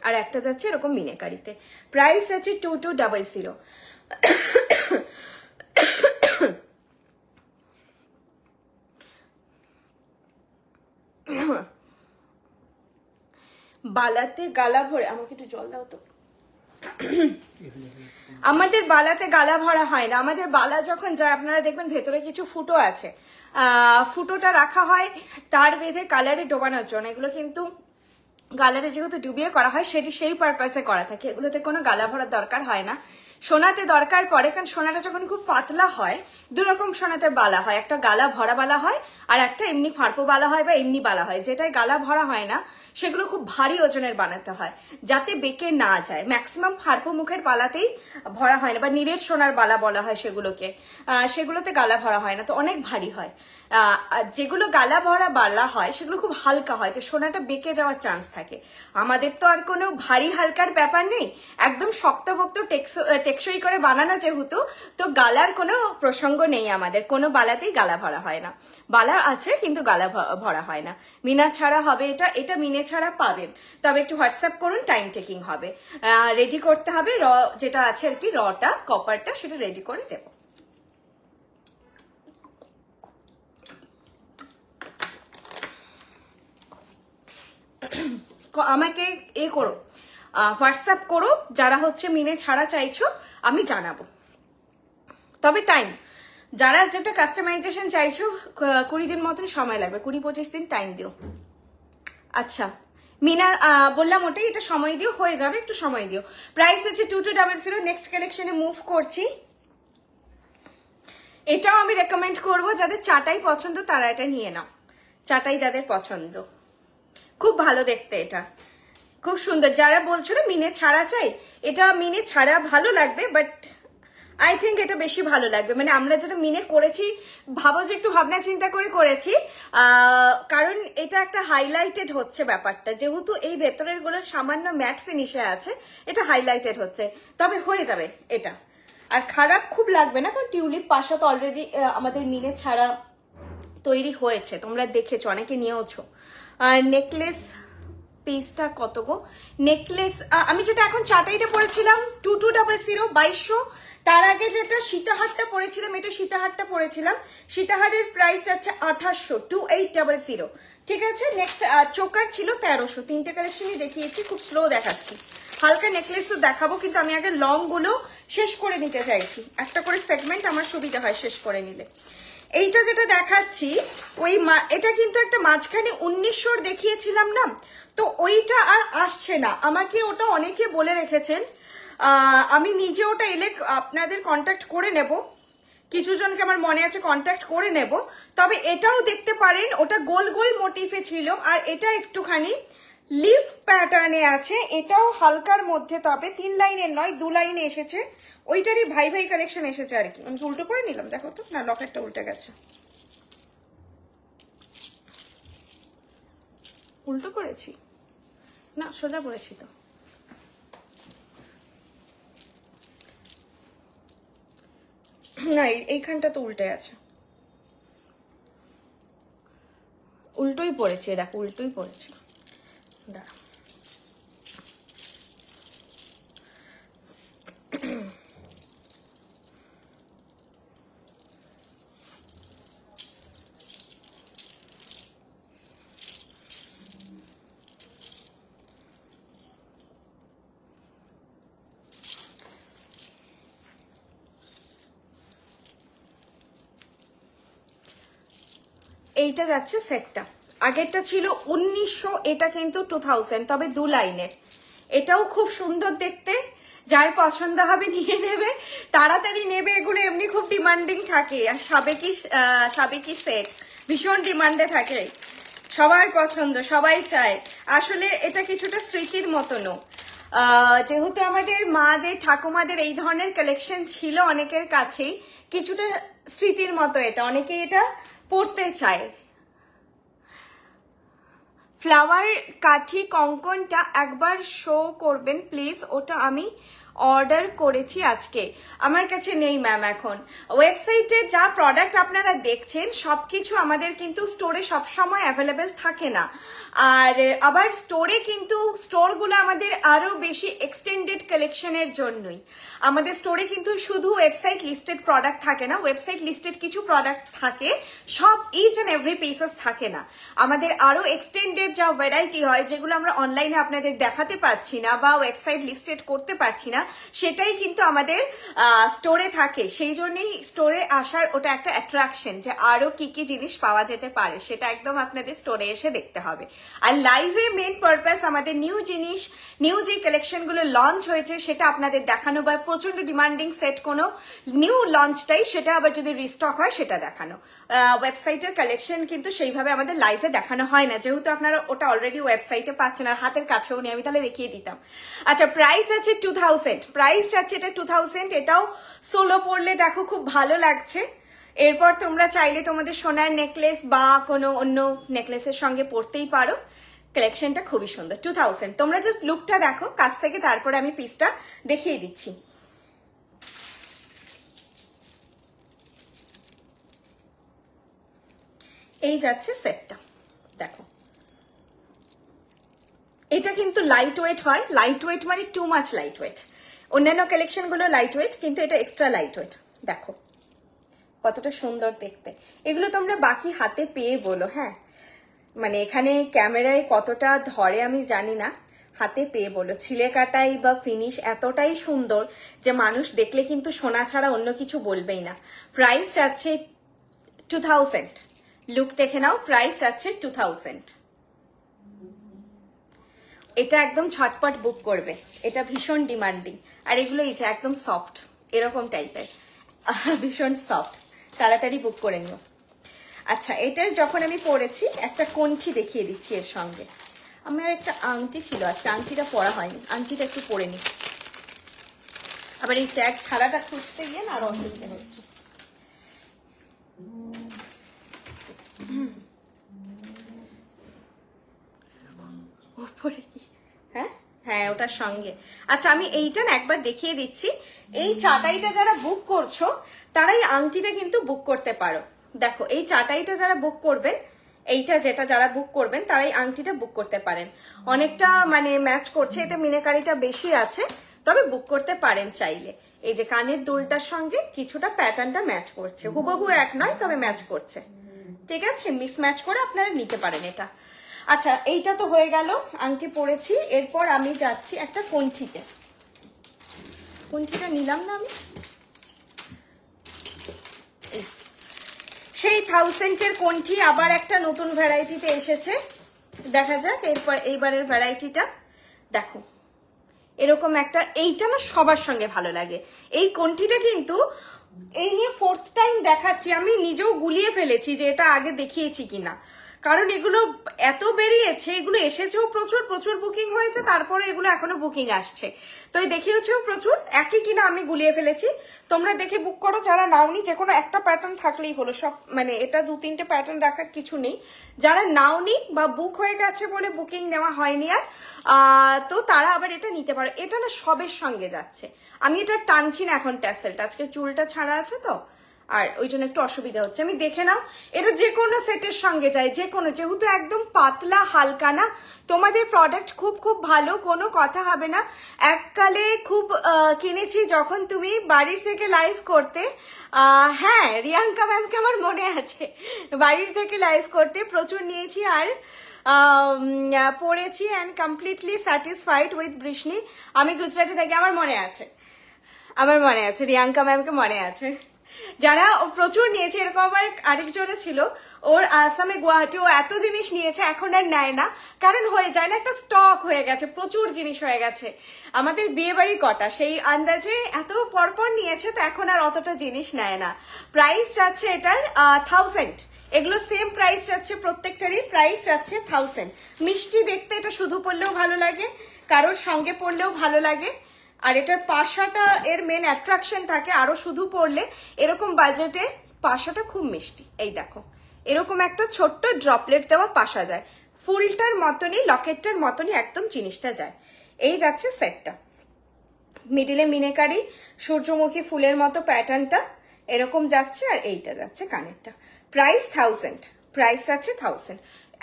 আর একটা যাচ্ছে এরকম মিনেকারিতে। প্রাইস আছে 2200। বালাতে গালা ভরে, আমাকে একটু জল দাও তো। আমাদের বালাতে গালা ভরা হয় না, আমাদের বালা যখন যায় আপনারা দেখবেন ভেতরে কিছু ফুটো আছে, ফুটোটা রাখা হয় তার বেঁধে কালারে ডোবানোর জন্য। এগুলো কিন্তু গালারে যেহেতু ডুবিয়ে করা হয় সেটি সেই পারপাসে করা থাকে, এগুলোতে কোনো গালা ভরার দরকার হয় না। সোনাতে দরকার পড়ে, কারণ সোনাটা যখন খুব পাতলা হয় দুরকম সোনাতে বালা হয়, একটা গালা ভরা বালা হয় আর একটা এমনি ফার্পো বালা হয় বা এমনি বালা হয়। যেটাই গালা ভরা হয় না সেগুলো খুব ভারী ওজনের বানাতে হয় যাতে বেঁকে না যায়। ম্যাক্সিমাম ফার্পো মুখের বালাতেই ভরা হয় না, বা নীলের সোনার বালা বলা হয় সেগুলোকে, সেগুলোতে গালা ভরা হয় না, তো অনেক ভারী হয়। আর যেগুলো গালা ভরা বালা হয় সেগুলো খুব হালকা হয়, তো সোনাটা বেঁকে যাওয়ার চান্স থাকে। আমাদের তো আর কোনো ভারী হালকার ব্যাপার নেই, একদম শক্তভক্ত টেকসই করে বানানো যেহেতু, তো গালার কোনো প্রসঙ্গ নেই আমাদের, কোনো বালাতেই গালা ভরা হয় না। বালা আছে কিন্তু গালা ভরা হয় না। মিনা ছাড়া হবে এটা, এটা মিনে ছাড়া পাবেন, তবে একটু হোয়াটসঅ্যাপ করুন, টাইম টেকিং হবে। রেডি করতে হবে র যেটা আছে আর কি, রটা কপারটা সেটা রেডি করে দেব। আমাকে করো, হোয়াটসঅ্যাপ করো যারা হচ্ছে মিনে ছাড়া চাইছো, আমি জানাবো। তবে টাইম, যারা যেটা কাস্টমাইজেশন চাইছো 20 দিন মতন সময় লাগবে, 20-25 দিন টাইম দিও। আচ্ছা মিনা বললাম ওটাই, এটা সময় দিও, হয়ে যাবে, একটু সময় দিও। প্রাইস হচ্ছে 2200। নেক্সট কালেকশনে মুভ করছি। এটাও আমি রেকমেন্ড করব, যাদের চাটাই পছন্দ তারা এটা নিয়ে নাও। চাটাই যাদের পছন্দ, খুব ভালো দেখতে, এটা খুব সুন্দর। যারা বলছো না মিনে ছাড়া চাই, এটা মিনে ছাড়া ভালো লাগবে, বাট আই থিঙ্ক এটা বেশি ভালো লাগবে। মানে আমরা যেটা মিনে করেছি ভাবো যে একটু ভাবনা চিন্তা করে করেছি, কারণ এটা একটা হাইলাইটেড হচ্ছে ব্যাপারটা, যেহেতু এই ভেতরের গুলো সামান্য ম্যাট ফিনিশে আছে, এটা হাইলাইটেড হচ্ছে, তবে হয়ে যাবে এটা। আর খারাপ খুব লাগবে না, কারণ টিউলিপ পাশা তো অলরেডি আমাদের মিনে ছাড়া তৈরি হয়েছে, তোমরা দেখেছো, অনেকে নিয়েওছো। আর নেকলেস পিসটা কত গো? নেকলেস আমি যেটা এখন চাটাইটা পরেছিলাম 2200, 2200। তার আগে যেটা সীতাহারটা পরেছিলাম, এটা সীতাহারটা পরেছিলাম, সীতাহারের প্রাইস আছে 2800, 2800। ঠিক আছে। নেক্সট চোকার ছিল 1300। তিনটে কালেকশনই দেখিয়েছি, খুব স্লো দেখাচ্ছি। হালকা নেকলেস তো দেখাবো, কিন্তু আমি আগে লং গুলো শেষ করে নিতে চাইছি, একটা করে সেগমেন্ট আমার সুবিধা হয় শেষ করে নিলে। এইটা যেটা দেখাচ্ছি ওই এটা কিন্তু একটা মাঝখানে 1900 দেখিয়েছিলাম না, তো ওইটা আর আসছে না। আমাকে ওটা অনেকে বলে রেখেছেন, আমি নিজে ওটা এলে আপনাদের কন্ট্যাক্ট করে নেব, কিছু জনকে আমার মনে আছে কন্ট্যাক্ট করে নেব। তবে এটাও দেখতে পারেন, ওটা গোল গোল মোটিফে ছিল, আর এটা একটুখানি লিফ প্যাটার্নে আছে, এটাও হালকার মধ্যে, তবে 3 লাইনের নয় 2 লাইনে এসেছে, ওইটারই ভাই ভাই কালেকশন এসেছে আর কি। আমি উল্টো করে নিলাম, দেখো তো, না লকেটটা উল্টে গেছে, উল্টো করেছি না, সোজা করেছি তো। না এইখানটা তো উল্টে আছে, উল্টোই পড়েছে, দেখো উল্টোই পড়েছে, দাঁড়া। এইটা যাচ্ছে সেটটা, আগেরটা ছিল 1900, এটা কিন্তু 2000, তবে 2 লাইনের। এটাও খুব সুন্দর দেখতে, যার পছন্দ হবে নিয়ে নেবে, তাড়াতাড়ি নেবে, এগুলো এমনি খুব ডিমান্ডিং থাকে। আর সাবেকি সেট ভীষণ ডিমান্ডে থাকে, সবার পছন্দ, সবাই চায়। আসলে এটা কিছুটা স্মৃতির মতনও, যেহেতু আমাদের মাদের ঠাকুমাদের এই ধরনের কালেকশন ছিল অনেকের কাছেই, কিছুটা স্মৃতির মতো এটা, অনেকে এটা পড়তে চায়। ফ্লাওয়ার কাঠি কঙ্কনটা একবার শো করবেন প্লিজ, ওটা আমি অর্ডার করেছি আজকে, আমার কাছে নেই ম্যাম এখন। ওয়েবসাইটে যা প্রোডাক্ট আপনারা দেখছেন সবকিছু আমাদের কিন্তু স্টোরে সবসময় অ্যাভেলেবেল থাকে না, আর আবার স্টোরে কিন্তু স্টোরগুলো আমাদের আরো বেশি এক্সটেন্ডেড কালেকশনের জন্যই। আমাদের স্টোরে কিন্তু শুধু ওয়েবসাইট লিস্টেড প্রোডাক্ট থাকে না, ওয়েবসাইট লিস্টেড কিছু প্রোডাক্ট থাকে, সব ইচ অ্যান্ড এভরি পিসেস থাকে না। আমাদের আরো এক্সটেন্ডেড যা ভ্যারাইটি হয়, যেগুলো আমরা অনলাইনে আপনাদের দেখাতে পাচ্ছি না বা ওয়েবসাইট লিস্টেড করতে পারছি না, সেটাই কিন্তু আমাদের স্টোরে থাকে। সেই জন্যই স্টোরে আসার ওটা একটা অ্যাট্রাকশন, যে আরো কি কি জিনিস পাওয়া যেতে পারে, সেটা একদম আপনাদের স্টোরে এসে দেখতে হবে। আর লাইভে মেন পারপাস আমাদের নিউ জিনিস, নিউ যে কালেকশন গুলো লঞ্চ হয়েছে সেটা আপনাদের দেখানো, বা প্রচন্ড ডিমান্ডিং সেট কোনো নিউ লঞ্চটাই, সেটা আবার যদি রিস্টক হয় সেটা দেখানো। ওয়েবসাইটের কালেকশন কিন্তু সেইভাবে আমাদের লাইভে দেখানো হয় না, যেহেতু আপনারা ওটা অলরেডি ওয়েবসাইটে পাচ্ছেন আর হাতের কাছেও নেই, আমি তাহলে দেখিয়ে দিতাম। আচ্ছা, প্রাইস আছে 2000, প্রাইস আছে এটা 2000। এটাও সোলো পরলে দেখো খুব ভালো লাগছে। এরপর তোমরা চাইলে তোমাদের সোনার নেকলেস বা কোনো অন্য নেকলেসের সঙ্গে পরতেই পারো। কালেকশনটা খুবই সুন্দর, 2000। তোমরা জাস্ট লুকটা দেখো কাছ থেকে, তারপরে আমি পিসটা দেখিয়ে দিচ্ছি। এই যাচ্ছে সেটটা, দেখো এটা কিন্তু লাইট ওয়েট হয়, লাইট ওয়েট মানে টু মাচ লাইট ওয়েট। অন্যান্য কালেকশন গুলো লাইট ওয়েট, কিন্তু এটা এক্সট্রা লাইট ওয়েট। দেখো কতটা সুন্দর দেখতে। এগুলো তোমরা বাকি হাতে পেয়ে বলো, হ্যাঁ মানে এখানে ক্যামেরায় কতটা ধরে আমি জানি না, হাতে পেয়ে বলো। ছিলে কাটাই বা ফিনিশ এতটাই সুন্দর যে মানুষ দেখলে কিন্তু সোনা ছাড়া অন্য কিছু বলবেই না। প্রাইস যাচ্ছে 2000, লুক দেখে নাও, প্রাইস যাচ্ছে 2000। এটা একদম ছটপট বুক করবে, এটা ভীষণ ডিমান্ডিং। আর এগুলো এটা একদম সফট, এরকম টাইপের, ভীষণ সফট, তাড়াতাড়ি বুক করে নিও। আচ্ছা, এটার যখন আমি পরেছি একটা কণ্ঠি দেখিয়ে দিচ্ছি এর সঙ্গে। আমার একটা আংটি ছিল, আজকে আংটিটা পরা হয়নি, আংটিটা একটু পরে নি। আবার এই ট্যাগ ছাড়াটা খুঁজতে গিয়ে না আরো অসুবিধা হচ্ছে। ওপরে কি, হ্যাঁ হ্যাঁ ওটার সঙ্গে। আচ্ছা, আমি এইটা না একবার দেখিয়ে দিচ্ছি। এই চাটাইটা যারা বুক করছো তারাই আংটিটা কিন্তু বুক করতে পারো। দেখো এই চাটাইটা যারা বুক করবেন, এইটা যেটা যারা বুক করবেন তারাই আংটিটা বুক করতে পারেন। অনেকটা মানে ম্যাচ করছে, এতে মিনাকারিটা বেশি আছে, তবে বুক করতে পারেন চাইলে। এই যে কানের দুলটার সঙ্গে কিছুটা প্যাটার্নটা ম্যাচ করছে, হুবহু এক নয় তবে ম্যাচ করছে, ঠিক আছে? মিস ম্যাচ করে আপনারা নিতে পারেন এটা। আচ্ছা, এইটা তো হয়ে গেল, আংটি পরেছি। এরপর আমি যাচ্ছি একটা কণ্ঠিতে। কণ্ঠিটা নিলাম না আমি, সেই 1000-এর কণ্ঠি আবার একটা নতুন ভ্যারাইটিতে এসেছে। দেখা যাক এরপর এইবারের ভ্যারাইটিটা। দেখো এরকম একটা, এইটা না সবার সঙ্গে ভালো লাগে। এই কণ্ঠিটা কিন্তু এই নিয়ে 4th টাইম দেখাচ্ছি, আমি নিজেও গুলিয়ে ফেলেছি যে এটা আগে দেখিয়েছি কিনা, কারণ এগুলো এত বেরিয়েছে, এগুলো এসেছেও প্রচুর, প্রচুর বুকিং হয়েছে, তারপরে এগুলো এখনো বুকিং আসছে, তো দেখিয়েছেও প্রচুর, একই কিনা আমি গুলিয়ে ফেলেছি। তোমরা দেখে বুক করো, যারা নাওনি, যে কোনো একটা প্যাটার্ন থাকলেই হলো, সব মানে এটা 2-3টে প্যাটার্ন রাখার কিছু নেই। যারা নাওনি বা বুক হয়ে গেছে বলে বুকিং নেওয়া হয়নি আর, তো তারা আবার এটা নিতে পারো। এটা না সবের সঙ্গে যাচ্ছে, আমি এটা টানছি না এখন ট্যাসেলটা, আজকে চুলটা ছাড়া আছে তো, আর ওই জন্য একটু অসুবিধা হচ্ছে। আমি দেখে নাও, এটা যে কোনো সেটের সঙ্গে যায়, যে কোনো, যেহেতু একদম পাতলা হালকা না, তোমাদের প্রোডাক্ট খুব খুব ভালো, কোনো কথা হবে না। এককালে খুব কিনেছি যখন তুমি বাড়ির থেকে লাইভ করতে, হ্যাঁ রিয়াঙ্কা ম্যামকে আমার মনে আছে, বাড়ির থেকে লাইভ করতে প্রচুর নিয়েছি, আর পড়েছি and completely satisfied with Vrishni. আমি গুজরাটে থেকে, আমার মনে আছে, আমার মনে আছে, রিয়াঙ্কা ম্যামকে মনে আছে। যারা প্রচুর নিয়েছে, এরকম আমার আরেকজনও ছিল, ওর আসামে গুয়াহাটি, ও এত জিনিস নিয়েছে, এখন আর নেয় না, কারণ হয়ে যায় না, একটা স্টক হয়ে গেছে, প্রচুর জিনিস হয়ে গেছে। আমাদের বিয়ে বাড়ি কটা, সেই আন্দাজে এত পরপর নিয়েছে, তো এখন আর অতটা জিনিস নেয় না। প্রাইস যাচ্ছে এটার 1000, এগুলো সেম প্রাইস যাচ্ছে, প্রত্যেকটারই প্রাইস যাচ্ছে 1000। মিষ্টি দেখতে, এটা শুধু পরলেও ভালো লাগে, কারোর সঙ্গে পরলেও ভালো লাগে। আর এটার পাশাটা এর মেন অ্যাট্রাকশন থাকে, আরো শুধু পরলে এরকম বাজেটে পাশাটা খুব মিষ্টি। এই দেখো, এরকম একটা ছোট্ট ড্রপলেট দেওয়া পাশা যায়, ফুলটার মতনই, লকেটটার মতনই একদম জিনিসটা যায়। এই যাচ্ছে সেটটা, মিডিলে মিনেকারি সূর্যমুখী ফুলের মতো প্যাটার্নটা এরকম যাচ্ছে, আর এইটা যাচ্ছে কানেরটা। প্রাইস 1000, প্রাইস আছে 1000।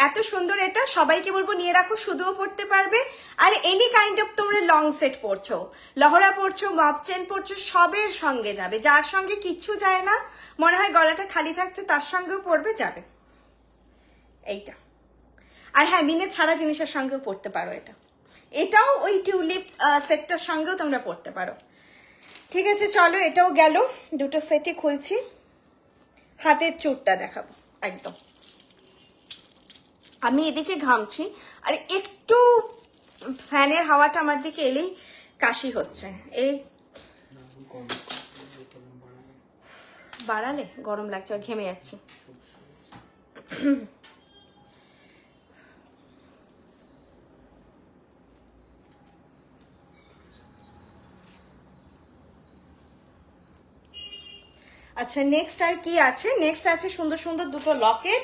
এত সুন্দর, এটা সবাইকে বলবো নিয়ে রাখো, শুধুও পড়তে পারবে, আর এনি কাইন্ড অফ তোমরা লং সেট পরছো, লহরা পরছো, মপ চেন পরছো, সবের সঙ্গে যাবে। যার সঙ্গে কিচ্ছু যায় না, মনে হয় গলাটা খালি থাকছে, তার সঙ্গেও পরবে, যাবে এইটা। আর হ্যাঁ, মিনে ছাড়া জিনিসের সঙ্গেও পরতে পারো এটা, এটাও ওই টিউলিপ সেটটার সঙ্গেও তোমরা পরতে পারো। ঠিক আছে, চলো এটাও গেল, দুটো সেটই খুলছি। হাতের চুরটা দেখাবো একদম, আমি এদিকে ঘামছি, আর একটু ফ্যানের হাওয়াটা আমার দিকে এলেই কাশি হচ্ছে। এই বাড়ালে গরম লাগছে, ঘেমে যাচ্ছি। আচ্ছা, নেক্সট আর কি আছে? নেক্সট আছে সুন্দর সুন্দর দুটো লকেট।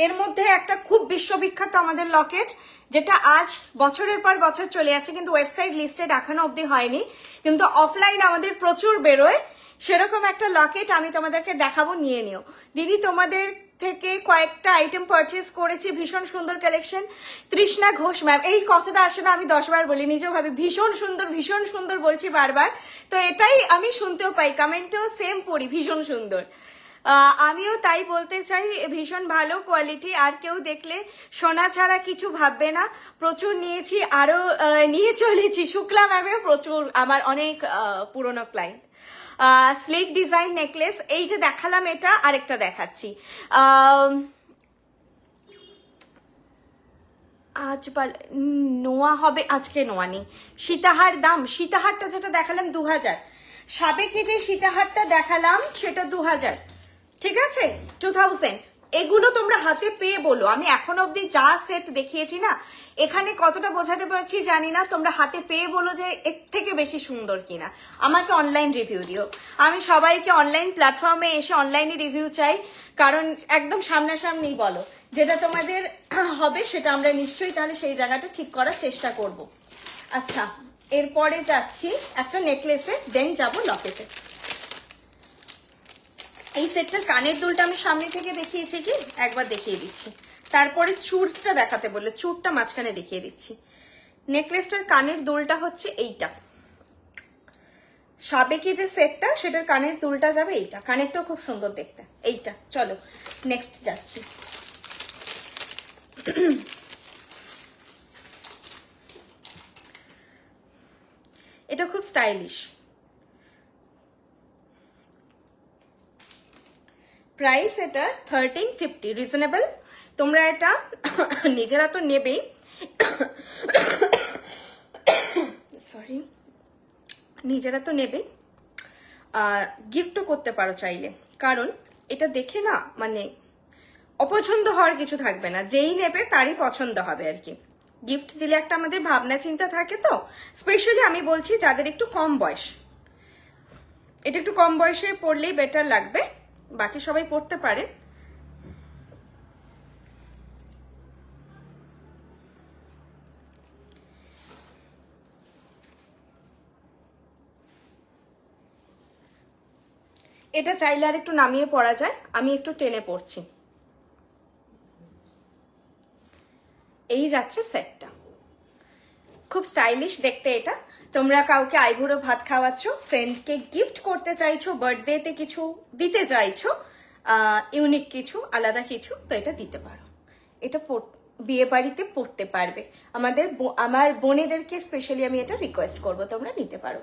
এর মধ্যে একটা খুব বিশ্ববিখ্যাত আমাদের লকেট, যেটা আজ বছরের পর বছর চলে যাচ্ছে, কিন্তু ওয়েবসাইট লিস্টেড এখনো অবধি হয়নি, কিন্তু অফলাইন আমাদের প্রচুর বেরোয়। সেরকম একটা লকেট আমি তোমাদেরকে দেখাবো, নিয়ে নিও। দিদি তোমাদের থেকে কয়েকটা আইটেম পারচেস করেছি, ভীষণ সুন্দর কালেকশন। তৃষ্ণা ঘোষ ম্যাম, এই কথাটা আসে না, আমি 10 বার বলি, নিজেও ভাবি ভীষণ সুন্দর বলছি বারবার, তো এটাই আমি শুনতেও পাই, কমেন্টেও সেম পড়ি, ভীষণ সুন্দর। আমিও তাই বলতে চাই, ভীষণ ভালো কোয়ালিটি। আর কেউ দেখলে সোনা ছাড়া কিছু ভাববে না, প্রচুর নিয়েছি, আরো নিয়ে চলেছি। শুক্লা ম্যামেও প্রচুর, আমার অনেক পুরনো ক্লায়েন্ট। স্লিক ডিজাইন নেকলেস, এই যে দেখালাম এটা, আরেকটা দেখাচ্ছি। আজ নোয়া হবে, আজকে নোয়া নেই। সীতাহার দাম, সীতাহারটা যেটা দেখালাম 2000, সাবেকে যে সীতাহারটা দেখালাম সেটা 2000, ঠিক আছে 2000। এগুলো তোমরা হাতে পেয়ে বলো, আমি এখন অবধি যা সেট দেখিয়েছি না, এখানে কতটা বোঝাতে পারছি জানি না, তোমরা হাতে পেয়ে বলো যে এর থেকে বেশি সুন্দর কিনা। আমাকে অনলাইন রিভিউ দিও, আমি সবাইকে অনলাইন প্ল্যাটফর্মে এসে অনলাইনে রিভিউ চাই, কারণ একদম সামনাসামনি বলো, যেটা তোমাদের হবে সেটা আমরা নিশ্চয়ই তাহলে সেই জায়গাটা ঠিক করার চেষ্টা করব। আচ্ছা, এরপরে যাচ্ছি একটা নেকলেসে, দেন যাবো লকেটে। এই সেটটার কানের দুলটা আমি সামনে থেকে দেখিয়েছি কি, একবার দেখিয়ে দিচ্ছি, তারপরে চুরটা দেখাতে বললে চুরটা মাঝখানে দেখিয়ে দিচ্ছি। নেকলেসটার কানের দুলটা হচ্ছে এইটা, সাবেকি যে সেটটা সেটার কানের দুলটা যাবে এইটা, কানেরটাও খুব সুন্দর দেখতে এইটা। চলো নেক্সট যাচ্ছি। এটা খুব স্টাইলিশ, প্রাইস এটা 1350, রিজনেবল। তোমরা এটা নিজেরা তো নেবেই, সরি, নিজেরা তো নেবে, গিফটও করতে পারো চাইলে, কারণ এটা দেখে না মানে অপছন্দ হওয়ার কিছু থাকবে না, যেই নেবে তারই পছন্দ হবে আর কি। গিফট দিলে একটা আমাদের ভাবনা চিন্তা থাকে, তো স্পেশালি আমি বলছি যাদের একটু কম বয়স, এটা একটু কম বয়সে পড়লেই বেটার লাগবে, বাকি সবাই পড়তে পারে। এটা চাইলে আর একটু নামিয়ে পড়া যায়, আমি একটু টেনে পড়ছি। এই যাচ্ছে সেটটা, খুব স্টাইলিশ দেখতে এটা। তোমরা কাউকে আইবুড়ো ভাত খাওয়াচ্ছ, ফ্রেন্ডকে গিফট করতে চাইছো, বার্থডেতে কিছু দিতে চাইছো, ইউনিক কিছু, আলাদা কিছু, তো এটা দিতে পারো। এটা বিয়ে বাড়িতে পড়তে পারবে। আমার বোনেদেরকে স্পেশালি আমি এটা রিকোয়েস্ট করব, তোমরা নিতে পারো।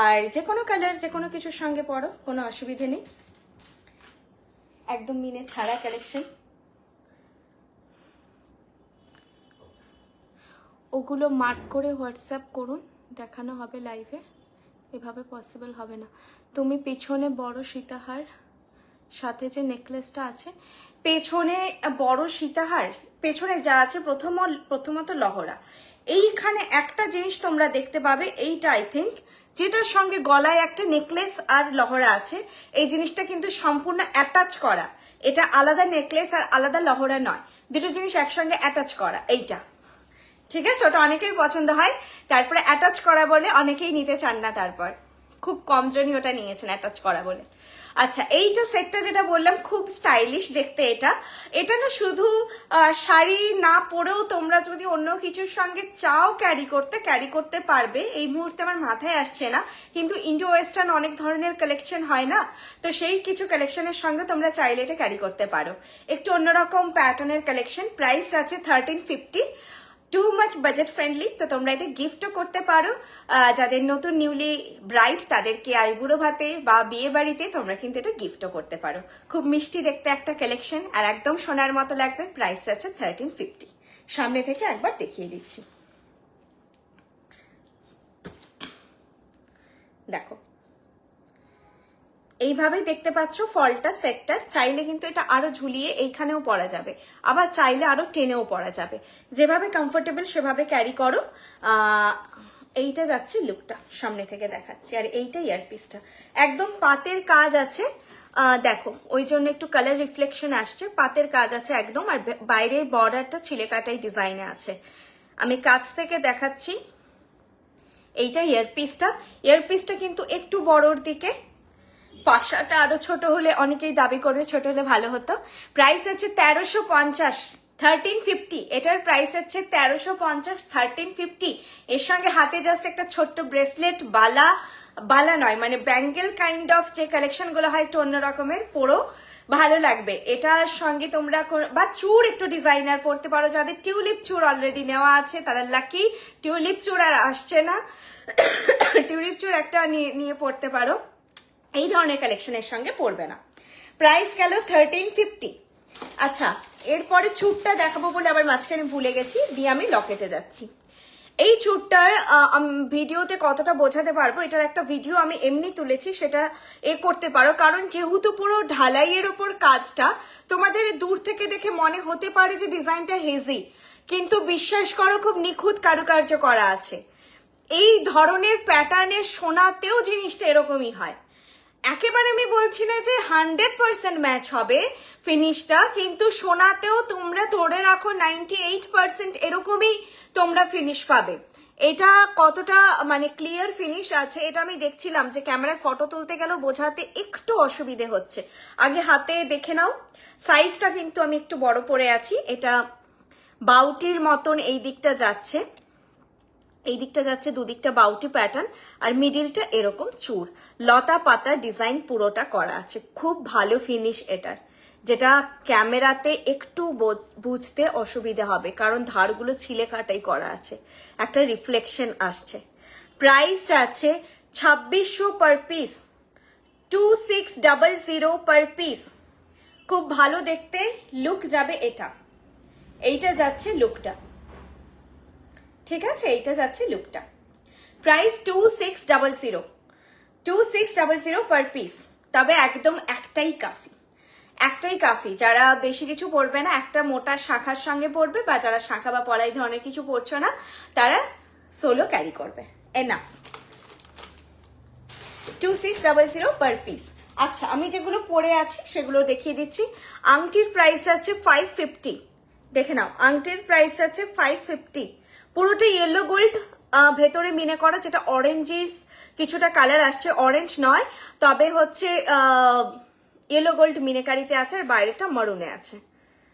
আর যে কোনো কালার, যে কোনো কিছুর সঙ্গে পরো, কোনো অসুবিধে নেই। একদম মিনে ছাড়া কালেকশন, ওগুলো মার্ক করে হোয়াটসঅ্যাপ করুন, দেখানো হবে লাইভে, এভাবে পসিবল হবে না। তুমি পিছনে বড় সীতাহার সাথে যে নেকলেসটা আছে, পেছনে বড় সীতাহার, পেছনে যা আছে প্রথমত লহরা। এইখানে একটা জিনিস তোমরা দেখতে পাবে, এইটা আই থিঙ্ক যেটার সঙ্গে গলায় একটা নেকলেস আর লহরা আছে, এই জিনিসটা কিন্তু সম্পূর্ণ অ্যাটাচ করা, এটা আলাদা নেকলেস আর আলাদা লহরা নয়, দুটো জিনিস একসঙ্গে অ্যাটাচ করা এইটা, ঠিক আছে? ওটা অনেকের পছন্দ হয়, তারপরে অ্যাটাচ করা বলে অনেকেই নিতে চান না, তারপর খুব কম জনই ওটা নিয়েছেন অ্যাটাচ করা বলে। আচ্ছা, এইটা সেটটা যেটা বললাম খুব স্টাইলিশ দেখতে, এটা না শুধু শাড়ি না পরেও তোমরা যদি অন্য কিছুর সঙ্গে চাও ক্যারি করতে পারবে। এই মুহূর্তে আমার মাথায় আসছে না, কিন্তু ইন্ডো ওয়েস্টার্ন অনেক ধরনের কালেকশন হয় না, তো সেই কিছু কালেকশনের সঙ্গে তোমরা চাইলে এটা ক্যারি করতে পারো। একটু অন্যরকম প্যাটার্নের কালেকশন, প্রাইস আছে 1350, টু মাচ বাজেট ফ্রেন্ডলি, তো তোমরা এটা গিফটও করতে পারো। যাদের নতুন নিউলি ব্রাইড তাদেরকে আইবুড়ো ভাতে বা বিয়ে বাড়িতে তোমরা কিন্তু এটা গিফটও করতে পারো। খুব মিষ্টি দেখতে একটা কালেকশন, আর একদম সোনার মতো লাগবে। প্রাইস আছে 1350। সামনে থেকে একবার দেখিয়ে দিচ্ছি, দেখো এইভাবেই দেখতে পাচ্ছ ফলটা সেটটার। চাইলে কিন্তু এটা আরো ঝুলিয়ে এইখানেও পরা যাবে, আবার চাইলে আরো টেনেও পরা যাবে, যেভাবে কমফোর্টেবল সেভাবে ক্যারি করো। এইটা যাচ্ছে লুকটা, সামনে থেকে দেখাচ্ছি। আর এইটা ইয়ারপিসটা একদম পাতের কাজ আছে, দেখো ওই জন্য একটু কালার রিফ্লেকশন আসছে, পাতের কাজ আছে একদম, আর বাইরের বর্ডারটা ছিলে কাটাই ডিজাইনে আছে। আমি কাছ থেকে দেখাচ্ছি, এইটা ইয়ারপিসটা কিন্তু একটু বড়র দিকে, পাশাটা আরো ছোট হলে অনেকেই দাবি করবে ছোট হলে ভালো হতো। প্রাইস হচ্ছে 1350, 1350। এটার প্রাইস হচ্ছে 1350, 1350। এর সঙ্গে হাতে জাস্ট একটা ছোট্ট ব্রেসলেট, বালা নয় মানে ব্যাঙ্গেল কাইন্ড অফ যে কালেকশন গুলো হয় একটু অন্য রকমের, পরো ভালো লাগবে। এটার সঙ্গে তোমরা বা চূড় একটু ডিজাইনার পরতে পারো, যাদের টিউলিপ চূড় অলরেডি নেওয়া আছে তারা লাকি। টিউলিপ চূড় আর আসছে না, টিউলিপ চূড় একটা নিয়ে পড়তে পারো, এই ধরনের কালেকশনের সঙ্গে পড়বে না। প্রাইস গেল 1350। আচ্ছা, এরপরে চুড়টা দেখাবো বলে আবার মাঝখানে ভুলে গেছি, দিয়ে আমি লকেটে যাচ্ছি। এই চুড়টার ভিডিওতে কতটা বোঝাতে পারবো, এটার একটা ভিডিও আমি এমনি তুলেছি, সেটা করতে পারো, কারণ যেহেতু পুরো ঢালাইয়ের ওপর কাজটা, তোমাদের দূর থেকে দেখে মনে হতে পারে যে ডিজাইনটা হেজি, কিন্তু বিশ্বাস করো খুব নিখুঁত কারুকার্য করা আছে। এই ধরনের প্যাটার্নের সোনাতেও জিনিসটা এরকমই হয়। একেবারে আমি বলছি না যে 100% ম্যাচ হবে ফিনিশটা, কিন্তু সোনাতেও তোমরা ধরে রাখো 98% এরকমই তোমরা ফিনিশ পাবে। এটা কতটা মানে ক্লিয়ার ফিনিশ আছে এটা আমি দেখছিলাম, যে ক্যামেরায় ফটো তুলতে গেলেও বোঝাতে একটু অসুবিধে হচ্ছে। আগে হাতে দেখে নাও, সাইজটা কিন্তু আমি একটু বড় পরে আছি। এটা বাউটির মতন এই দিকটা যাচ্ছে, এই দিকটা যাচ্ছে দুদিকটা বাউটি প্যাটার্ন, আর মিডিলটা এরকম চূড় লতা পাতা ডিজাইন পুরোটা করা আছে। খুব ভালো ফিনিশ এটার, যেটা ক্যামেরাতে একটু বুঝতে অসুবিধা হবে, কারণ ধারগুলো ছিলে কাটাই করা আছে, একটা রিফ্লেকশন আসছে। প্রাইস আছে 2600 পার পিস, 2600 পার পিস। খুব ভালো দেখতে লুক যাবে এটা। এইটা যাচ্ছে লুকটা, ঠিক আছে, এইটা যাচ্ছে লুকটা। Price 2600 per piece. তবে একদম একটাই কাফি, যারা বেশি কিছু পরবে না, একটা মোটা শাখার সঙ্গে পরবে, বা যারা শাখা বা পলাই ধরনের কিছু পরছো না তারা সোলো ক্যারি করবে, এনাফ। 2600 per piece. আচ্ছা, আমি যেগুলো পরে আছি সেগুলো দেখিয়ে দিচ্ছি। আংটির প্রাইস আছে 550, দেখে নাও, আংটির প্রাইস আছে 550। পুরোটা ইয়েলো গোল্ড, ভেতরে মিনে করা, যেটা অরেঞ্জিস কিছুটা কালার আসছে, অরেঞ্জ নয় তবে হচ্ছে ইয়েলো গোল্ড মিনেকারিতে আছে, আর বাইরেটা মারুনে আছে,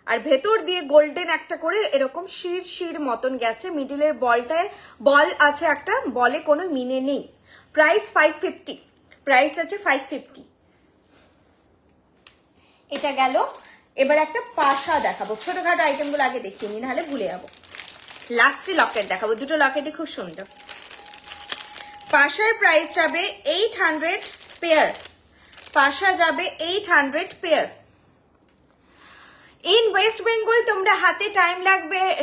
আর ভেতর দিয়ে গোল্ডেন একটা করে এরকম শির মতন গেছে। মিডিলের বল আছে একটা, বলে কোনো মিনে নেই। প্রাইস 550, প্রাইস আছে 550। এটা গেল। এবার একটা পাশা দেখাবো, ছোটখাটো আইটেমগুলো আগে দেখিয়ে নি, নাহলে ভুলে যাবো। লাস্টে লকেট দেখাবো, দুটো লকেটই খুব সুন্দর। পাশার প্রাইস যাবে 800 পেয়ার, পাশা যাবে 800 পেয়ার। ইন ওয়েস্ট বেঙ্গল তোমরা হাতে টাইম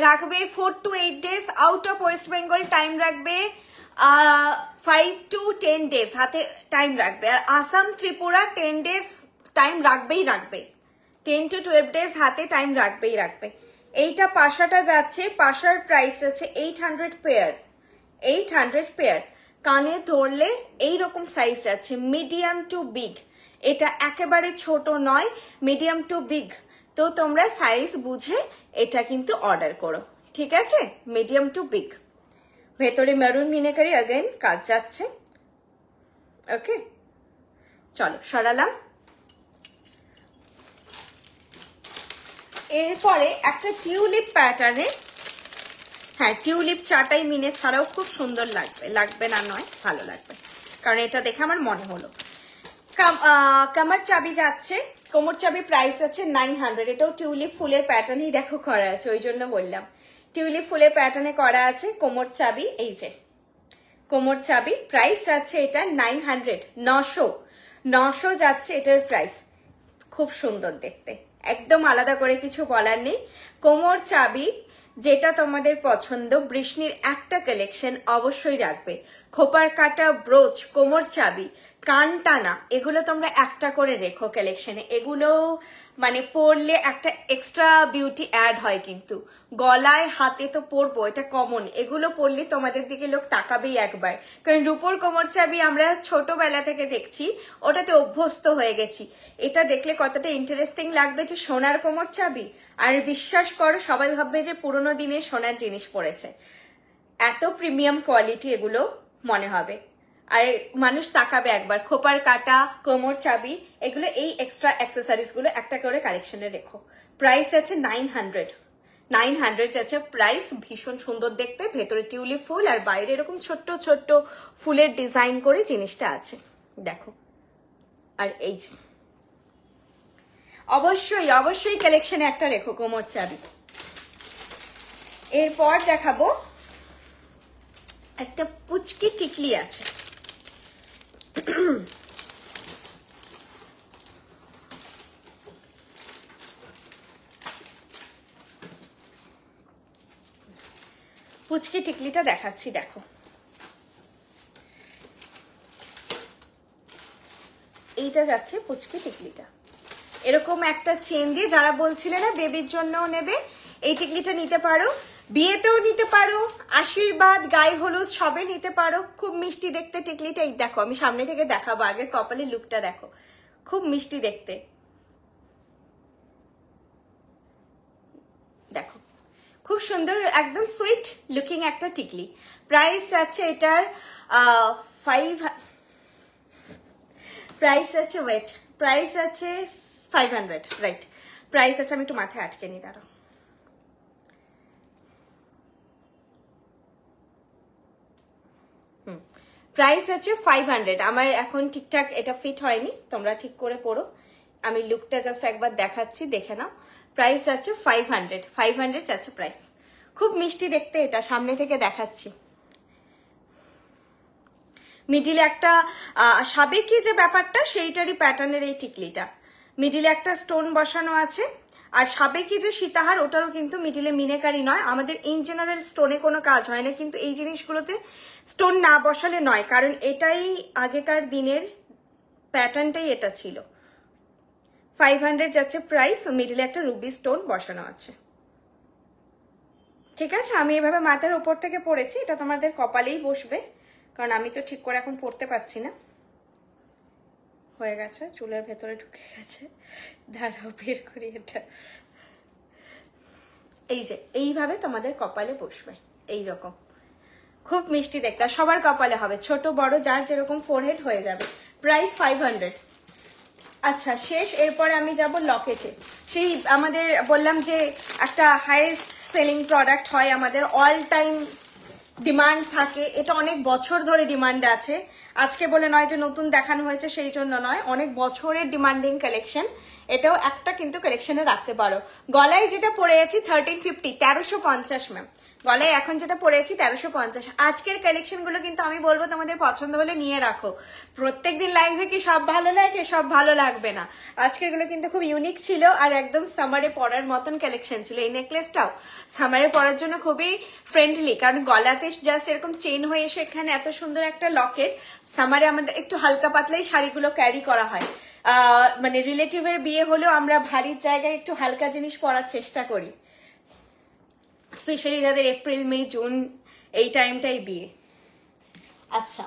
রাখবে 4 to 8 days, out of West Bengal time রাখবে 5 to 10 days হাতে টাইম রাখবে। আর আসাম ত্রিপুরা 10 days টাইম রাখবেই রাখবে, 10 to 12 days হাতে টাইম রাখবেই রাখবে। এইটা পাশাটা যাচ্ছে, পাশার প্রাইস আছে 800 পেয়ার, 800 পেয়ার। কানে ধরলে এইরকম সাইজ যাচ্ছে, মিডিয়াম টু বিগ। এটা একেবারে ছোট নয়, মিডিয়াম টু বিগ। তো তোমরা সাইজ বুঝে এটা কিন্তু অর্ডার করো, ঠিক আছে? Medium to big. ভেতরে মেরুন মিনাকারি अगेन কাজ যাচ্ছে। ওকে, চলো সরালাম। এরপরে একটা টিউলিপ প্যাটার্নে, হ্যাঁ টিউলিপ চাটাই মিনে ছাড়াও খুব সুন্দর লাগবে, লাগবে না নয়, ভালো লাগবে, কারণ এটা দেখে আমার মনে হলো। কামার চাবি যাচ্ছে, কোমর চাবি প্রাইস আছে 900। এটাও টিউলিপ ফুলের প্যাটার্নই দেখো করা আছে, ওই জন্য বললাম টিউলিপ ফুলের প্যাটার্নে করা আছে। কোমর চাবি, এই যে কোমর চাবি, প্রাইস যাচ্ছে এটা 900, 900 যাচ্ছে এটার প্রাইস। খুব সুন্দর দেখতে, একদম আলাদা করে কিছু বলার নেই। কোমর চাবি যেটা তোমাদের পছন্দ, বৃষ্ণির একটা কালেকশন অবশ্যই রাখবে। খোপার কাটা ব্রোচ, কোমর চাবি, কান টানা, এগুলো তোমরা একটা করে রেখো কালেকশনে। এগুলো মানে পরলে একটা এক্সট্রা বিউটি অ্যাড হয়, কিন্তু গলায় হাতে তো পরবো, এটা কমন। এগুলো পরলে তোমাদের দিকে লোক তাকাবেই একবার, কারণ রূপোর কোমর চাবি আমরা ছোটবেলা থেকে দেখছি, ওটাতে অভ্যস্ত হয়ে গেছি। এটা দেখলে কতটা ইন্টারেস্টিং লাগবে যে সোনার কোমর চাবি, আর বিশ্বাস করো সবাই ভাববে যে পুরোনো দিনে সোনার জিনিস পড়েছে। এত প্রিমিয়াম কোয়ালিটি এগুলো মনে হবে, আর মানুষ তাকাবে একবার। খোপার কাটা, কোমর চাবি, এগুলো এই এক্সট্রা অ্যাক্সেসরিজ গুলো একটা করে কালেকশনে রেখো। প্রাইস আছে 900 যাচ্ছে প্রাইস। ভীষণ সুন্দর দেখতে, ভেতরে টিউলিপ ফুল আর বাইরে এরকম ছোট্ট ছোট্ট ফুলের ডিজাইন করে জিনিসটা আছে, দেখো। আর এই যে অবশ্যই অবশ্যই কালেকশনে একটা রেখো কোমর চাবি। এরপর দেখাবো একটা পুচকি টিকলি আছে, পুচকি টিকলিটা দেখাচ্ছি, দেখো। এইটা যাচ্ছে পুচকি টিকলিটা, এরকম একটা চেন দিয়ে। যারা বলছিলে না বেবির জন্য নেবে, এই টিকলিটা নিতে পারো, বিয়েতেও নিতে পারো, আশীর্বাদ, গায়ে হলুদ সবে নিতে পারো। খুব মিষ্টি দেখতে টিকলিটা। এই দেখো, আমি সামনে থেকে দেখাবো, আগের কপালের লুকটা দেখো, খুব মিষ্টি দেখতে, দেখো খুব সুন্দর, একদম সুইট লুকিং একটা টিকলি। প্রাইস আছে এটার 500, রাইট। প্রাইস আছে, আমি একটু মাথায় আটকে নি, দাঁড়াও। প্রাইস আছে 500। আমার এখন ঠিকঠাক এটা ফিট হয়নি, তোমরা ঠিক করে পড়ো। আমি লুকটা জাস্ট একবার দেখাচ্ছি, দেখে নাও। প্রাইস আছে 500 যাচ্ছে প্রাইস। খুব মিষ্টি দেখতে, এটা সামনে থেকে দেখাচ্ছি। মিডিলে একটা সাবেকি যে ব্যাপারটা, সেইটারই প্যাটার্নের এই টিকলিটা। মিডিলে একটা স্টোন বসানো আছে, আর সাবেকি যে সীতাহার, ওটারও কিন্তু মিডিলে মিনেকারি নয়। আমাদের ইন জেনারেল স্টোনে কোনো কাজ হয় না, কিন্তু এই জিনিসগুলোতে স্টোন না বসালে নয়, কারণ এটাই আগেকার দিনের প্যাটার্নটাই এটা ছিল। 500 যাচ্ছে প্রাইস। মিডিলে একটা রুবি স্টোন বসানো আছে, ঠিক আছে? আমি এভাবে মাথার উপর থেকে পরেছি, এটা তোমাদের কপালেই বসবে, কারণ আমি তো ঠিক করে এখন পড়তে পারছি না। হয়ে গেছে, চুলের ভেতরে ঢুকে গেছে, দাঁড়াও বের করি এটা। এই যে এইভাবে তোমাদের কপালে বসবে, এইরকম খুব মিষ্টি দেখতে। সবার কপালে হবে, ছোট বড় যার যেরকম ফোরহেড হয়ে যাবে। প্রাইস 500। আচ্ছা শেষ, এরপরে আমি যাব লকেটে। সেই আমাদের বললাম যে একটা হাইয়েস্ট সেলিং প্রোডাক্ট হয়, আমাদের অল টাইম ডিমান্ড থাকে, এটা অনেক বছর ধরে ডিমান্ড আছে। আজকে বলে নয় যে নতুন দেখানো হয়েছে সেই জন্য নয়, অনেক বছরের ডিমান্ডিং কালেকশন। এটাও একটা কিন্তু কালেকশনে রাখতে পারো। গলায় যেটা পরে আছি 1350, 1350 ম্যাম। গলায় এখন যেটা পরেছি 1350। আজকের কালেকশন গুলো কিন্তু আমি বলবো তোমাদের পছন্দ হলে নিয়ে রাখো। প্রত্যেকদিন লাইভে কি সব ভালো লাগে? সব ভালো লাগবে না। আজকের গুলো কিন্তু খুব ইউনিক ছিল আর একদম সামারে পরার মতন কালেকশন ছিল। এই নেকলেসটাও সামারে পরার জন্য খুবই ফ্রেন্ডলি, কারণ গলাতে জাস্ট এরকম চেন হয়ে এসে এখানে এত সুন্দর একটা লকেট। সামারে আমাদের একটু হালকা পাতলাই শাড়িগুলো ক্যারি করা হয়, মানে রিলেটিভের বিয়ে হলেও আমরা ভারীর জায়গায় একটু হালকা জিনিস পরার চেষ্টা করি, স্পেশালি যাদের এপ্রিল মে জুন এই টাইমটাই বিয়ে। আচ্ছা,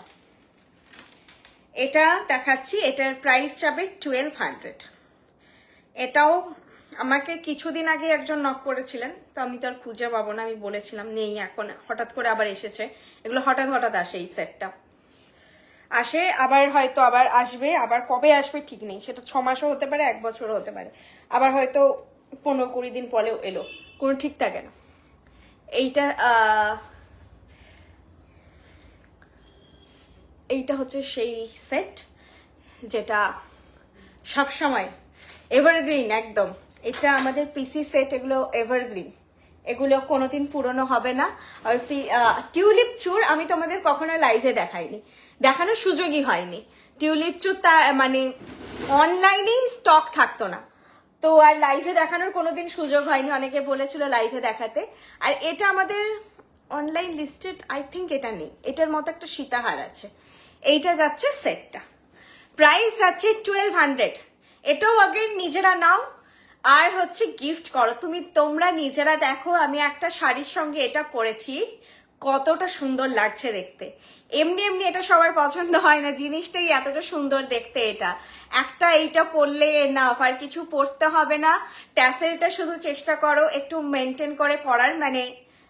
এটা দেখাচ্ছি, এটার প্রাইস যাবে 1200। এটাও আমাকে কিছুদিন আগে একজন নক করেছিলেন, তো আমি তো আর খুঁজে পাবো না, আমি বলেছিলাম নেই এখন, হঠাৎ করে আবার এসেছে। এগুলো হঠাৎ হঠাৎ আসে, এই সেটটা আসে আবার হয়তো আবার আসবে, আবার কবে আসবে ঠিক নেই, সেটা 6 মাসও হতে পারে, 1 বছরও হতে পারে, আবার হয়তো 15-20 দিন পরেও এলো, কোনো ঠিক থাকে না। এইটা হচ্ছে সেই সেট যেটা সবসময় এভারগ্রিন একদম। এটা আমাদের পিসি সেট, এগুলো এভারগ্রিন, এগুলো কোনোদিন পুরনো হবে না। আর টিউলিপ চূড় আমি তোমাদের কখনো লাইভে দেখাইনি, দেখানোর সুযোগই হয়নি। টিউলিপ চূড় মানে অনলাইনেই স্টক থাকতো না, তো আর লাইভে দেখানোর কোনোদিন সুযোগ হয়নি। অনেকে বলেছিল লাইভে দেখাতে। আর এটা আমাদের অনলাইন লিস্টেড, আই থিঙ্ক এটা নেই। এটার মতো একটা সীতাহার আছে। এইটা যাচ্ছে সেটটা, প্রাইস যাচ্ছে 1200। এটাও আগে নিজেরা নাও আর হচ্ছে গিফট করো। তোমরা নিজেরা দেখো, আমি একটা শাড়ির সঙ্গে এটা পরেছি, কতটা সুন্দর লাগছে দেখতে। এমনি এমনি এটা সবার পছন্দ হয় না, জিনিসটাই এতটা সুন্দর দেখতে। এইটা পরলে না, আর কিছু পরতে হবে না। ট্যাসেলটা শুধু চেষ্টা করো একটু মেনটেন করে পরার, মানে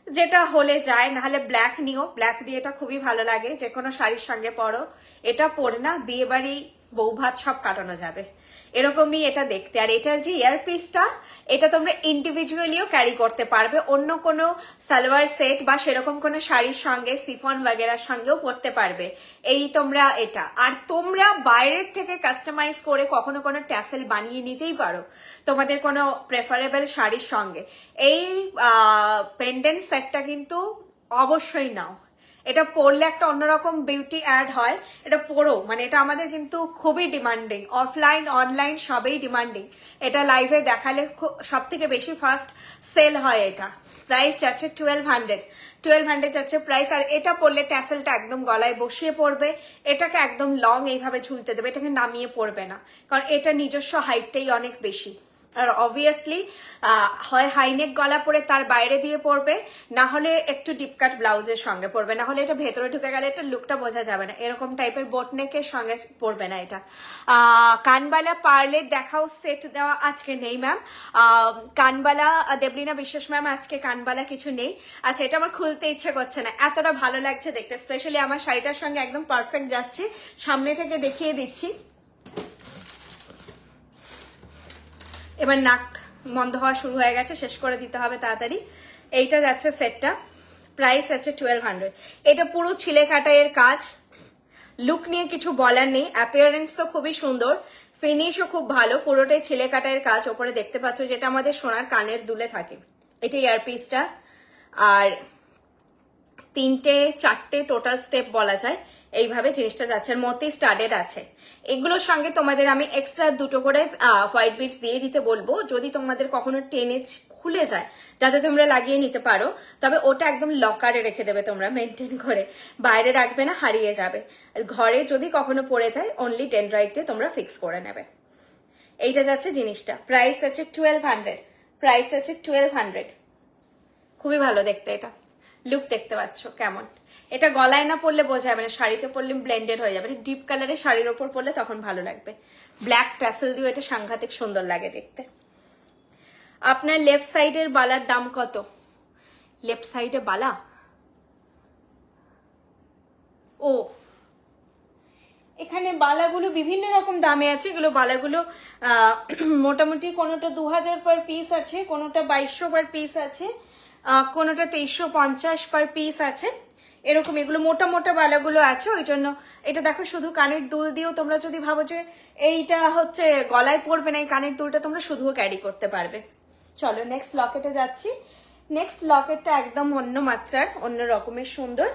যেটা হলে যায়, নাহলে ব্ল্যাক নিও, ব্ল্যাক দিয়ে এটা খুবই ভালো লাগে, যে কোনো শাড়ির সঙ্গে পরো। এটা পরে না বিয়ে বাড়ি বউ ভাত সব কাটানো যাবে, এরকমই এটা দেখতে। আর এটার যে ইয়ারপিসটা, এটা তোমরা ইন্ডিভিজুয়ালিও ক্যারি করতে পারবে, অন্য কোনো সালোয়ার সেট বা সেরকম কোনো শাড়ির সঙ্গে, সিফন ওয়াগেরার সঙ্গেও পরতে পারবে। তোমরা এটা, আর তোমরা বাইরের থেকে কাস্টমাইজ করে কখনো কোনো ট্যাসেল বানিয়ে নিতেই পারো তোমাদের কোনো প্রেফারেবল শাড়ির সঙ্গে। এই পেন্ডেন্ট সেটটা কিন্তু অবশ্যই নাও, এটা পরলে একটা অন্যরকম বিউটি অ্যাড হয়। এটা পরো, মানে এটা আমাদের কিন্তু খুবই ডিমান্ডিং, অফলাইন অনলাইন সবেই ডিমান্ডিং। এটা লাইভে দেখালে সব থেকে বেশি ফাস্ট সেল হয়। এটা প্রাইস যাচ্ছে 1200 যাচ্ছে প্রাইস। আর এটা পরলে ট্যাসেলটা একদম গলায় বসিয়ে পড়বে, এটাকে একদম লং এইভাবে ঝুলতে দেবে, এটাকে নামিয়ে পড়বে না, কারণ এটা নিজস্ব হাইটটাই অনেক বেশি। আর অবভিয়াসলি হয় হাইনেক গলা পরে তার বাইরে দিয়ে পরবে, না হলে একটু ডিপ কাট ব্লাউজের সঙ্গে পরবে, না হলে এটা ভেতরে ঢুকে গেলে এটা লুকটা বোঝা যাবে না। এরকম টাইপের বোটনেকের সঙ্গে পরবে না এটা। কানবালা পার্লের দেখাও সেট দেওয়া আজকে নেই ম্যাম। কানবালা দেবলীনা বিশ্বাস ম্যাম, আজকে কানবালা কিছু নেই। আচ্ছা, এটা আমার খুলতে ইচ্ছে করছে না, এতটা ভালো লাগছে দেখতে, স্পেশালি আমার শাড়িটার সঙ্গে একদম পারফেক্ট যাচ্ছে। সামনে থেকে দেখিয়ে দিচ্ছি। এবার নাক বন্ধ হওয়া শুরু হয়ে গেছে, শেষ করে দিতে হবে তাড়াতাড়ি। এইটা যাচ্ছে সেটটা, প্রাইস আছে 1200। এটা পুরো ছিলে কাটাইয়ের কাজ, লুক নিয়ে কিছু বলার নেই। অ্যাপিয়ারেন্স তো খুবই সুন্দর, ফিনিশও খুব ভালো, পুরোটাই ছিলে কাটাইয়ের কাজ। ওপরে দেখতে পাচ্ছ যেটা আমাদের সোনার কানের দুলে থাকে, এটা ইয়ারপিসটা। আর 3-4টে টোটাল স্টেপ বলা যায়, এইভাবে জিনিসটা যাচ্ছে। মধ্যে স্টাডেড আছে। এগুলোর সঙ্গে তোমাদের আমি এক্সট্রা 2টো করে হোয়াইট বিটস দিয়ে দিতে বলবো, যদি তোমাদের কখনো টেনে খুলে যায়, যাতে তোমরা লাগিয়ে নিতে পারো। তবে ওটা একদম লকারে রেখে দেবে তোমরা, মেনটেন করে, বাইরে রাখবে না, হারিয়ে যাবে। ঘরে যদি কখনো পড়ে যায়, অনলি ডেনড্রাইট দিয়ে তোমরা ফিক্স করে নেবে। এইটা যাচ্ছে জিনিসটা, প্রাইস আছে 1200। খুবই ভালো দেখতে, এটা লুক দেখতে পাচ্ছ কেমন। এটা গলায় না পরলে বোঝা যাবে না, শাড়িতে পরলে ব্লেন্ডেড হয়ে যাবে। ডিপ কালারের শাড়ির ওপর পরলে তখন ভালো লাগবে। ব্ল্যাক ট্যাসেল দিয়ে এটা সাংঘাতিক সুন্দর লাগে দেখতে। আপনার লেফট সাইডের বালার দাম কত? লেফট সাইডে বালা, ও এখানে বালাগুলো বিভিন্ন রকম দামে আছে। এগুলো বালাগুলো মোটামুটি কোনোটা 2000 পার পিস আছে, কোনোটা 2200 পার পিস আছে, কোনোটা 2350 পার পিস আছে। এরকম এগুলো মোটা মোটা বালাগুলো আছে, ওই জন্য এটা দেখো শুধু কানের দুল দিয়েও তোমরা যদি ভাবো যে এইটা হচ্ছে গলায় পড়বে না, এই কানের দুলটা তোমরা শুধুও ক্যারি করতে পারবে। চলো নেক্সট লকেটে যাচ্ছি। নেক্সট লকেটটা একদম অন্য মাত্রার, অন্য রকমের সুন্দর।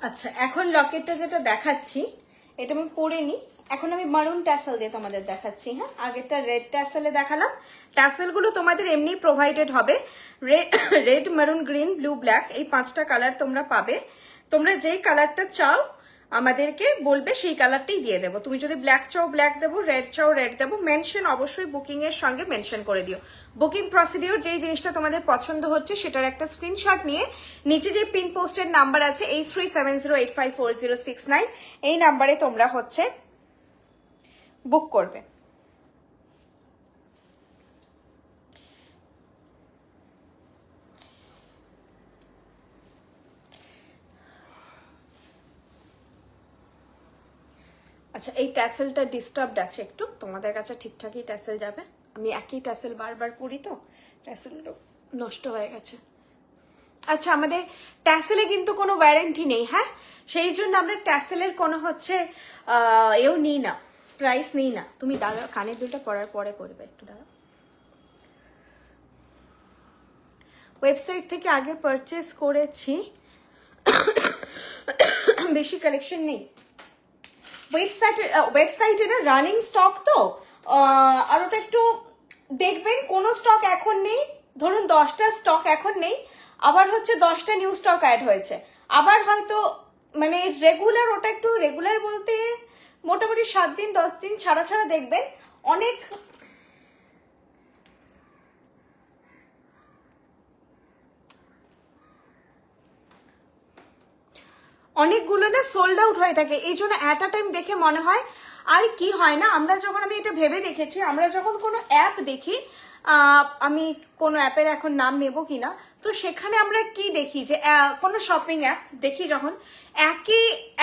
আচ্ছা এখন লকেটটা যেটা দেখাচ্ছি এটা আমি পরে নি, এখন আমি মারুন ট্যাসেল দিয়ে তোমাদের দেখাচ্ছি। হ্যাঁ, আগেরটা রেড ট্যাসেলে দেখালাম। ট্যাসেলগুলো তোমাদের এমনি প্রোভাইডেড হবে, রেড মারুন গ্রিন ব্লু ব্ল্যাক এই 5টা কালার তোমরা পাবে। তোমরা যেই কালারটা চাও আমাদেরকে বলবে, সেই কালারটাই দিয়ে দেবো। তুমি যদি ব্ল্যাক চাও ব্ল্যাক দেবো, রেড চাও রেড দেবো। মেনশন অবশ্যই বুকিং এর সঙ্গে মেনশন করে দিও। বুকিং প্রসিডিওর যেই জিনিসটা তোমাদের পছন্দ হচ্ছে সেটার একটা স্ক্রিনশট নিয়ে নিচে যে পিন পোস্টের নাম্বার আছে 8370854069 এই নাম্বারে তোমরা হচ্ছে বুক করবে। আচ্ছা এই ট্যাসেলটা ডিস্টার্বড আছে একটু, তোমাদের কাছে ঠিকঠাকই ট্যাসেল যাবে। আমি একই ট্যাসেল বারবার পরি তো ট্যাসেলটা নষ্ট হয়ে গেছে। আচ্ছা আমাদের ট্যাসেলে কিন্তু কোনো ওয়ারেন্টি নেই, হ্যাঁ, সেই জন্য আমরা ট্যাসেলের কোনো হচ্ছে এও নিই না, প্রাইস নিই না। তুমি দাঁড়া, কানের দুলটা পরার পরে করবে, একটু দাঁড়া। ওয়েবসাইট থেকে আগে পারচেস করেছি, বেশি কালেকশন নেই ওয়েবসাইটে না, রানিং স্টক তো, আর ওটা একটু দেখবেন কোনো স্টক এখন নেই। ধরুন 10টা স্টক এখন নেই, আবার হচ্ছে 10টা নিউ স্টক অ্যাড হয়েছে, আবার হয়তো মানে রেগুলার, ওটা একটু রেগুলার বলতে মোটামুটি 7 দিন 10 দিন ছাড়া ছাড়া দেখবেন অনেকগুলো না সোল্ড আউট হয়ে থাকে। এই জন্য অ্যাট আ টাইম দেখে মনে হয় আর কি হয় না, আমরা যখন, আমি এটা ভেবে দেখেছি, আমরা যখন কোনো অ্যাপ দেখি, আমি কোনো অ্যাপের এখন নাম নেব কিনা, তো সেখানে আমরা কি দেখি যে কোনো শপিং অ্যাপ দেখি, যখন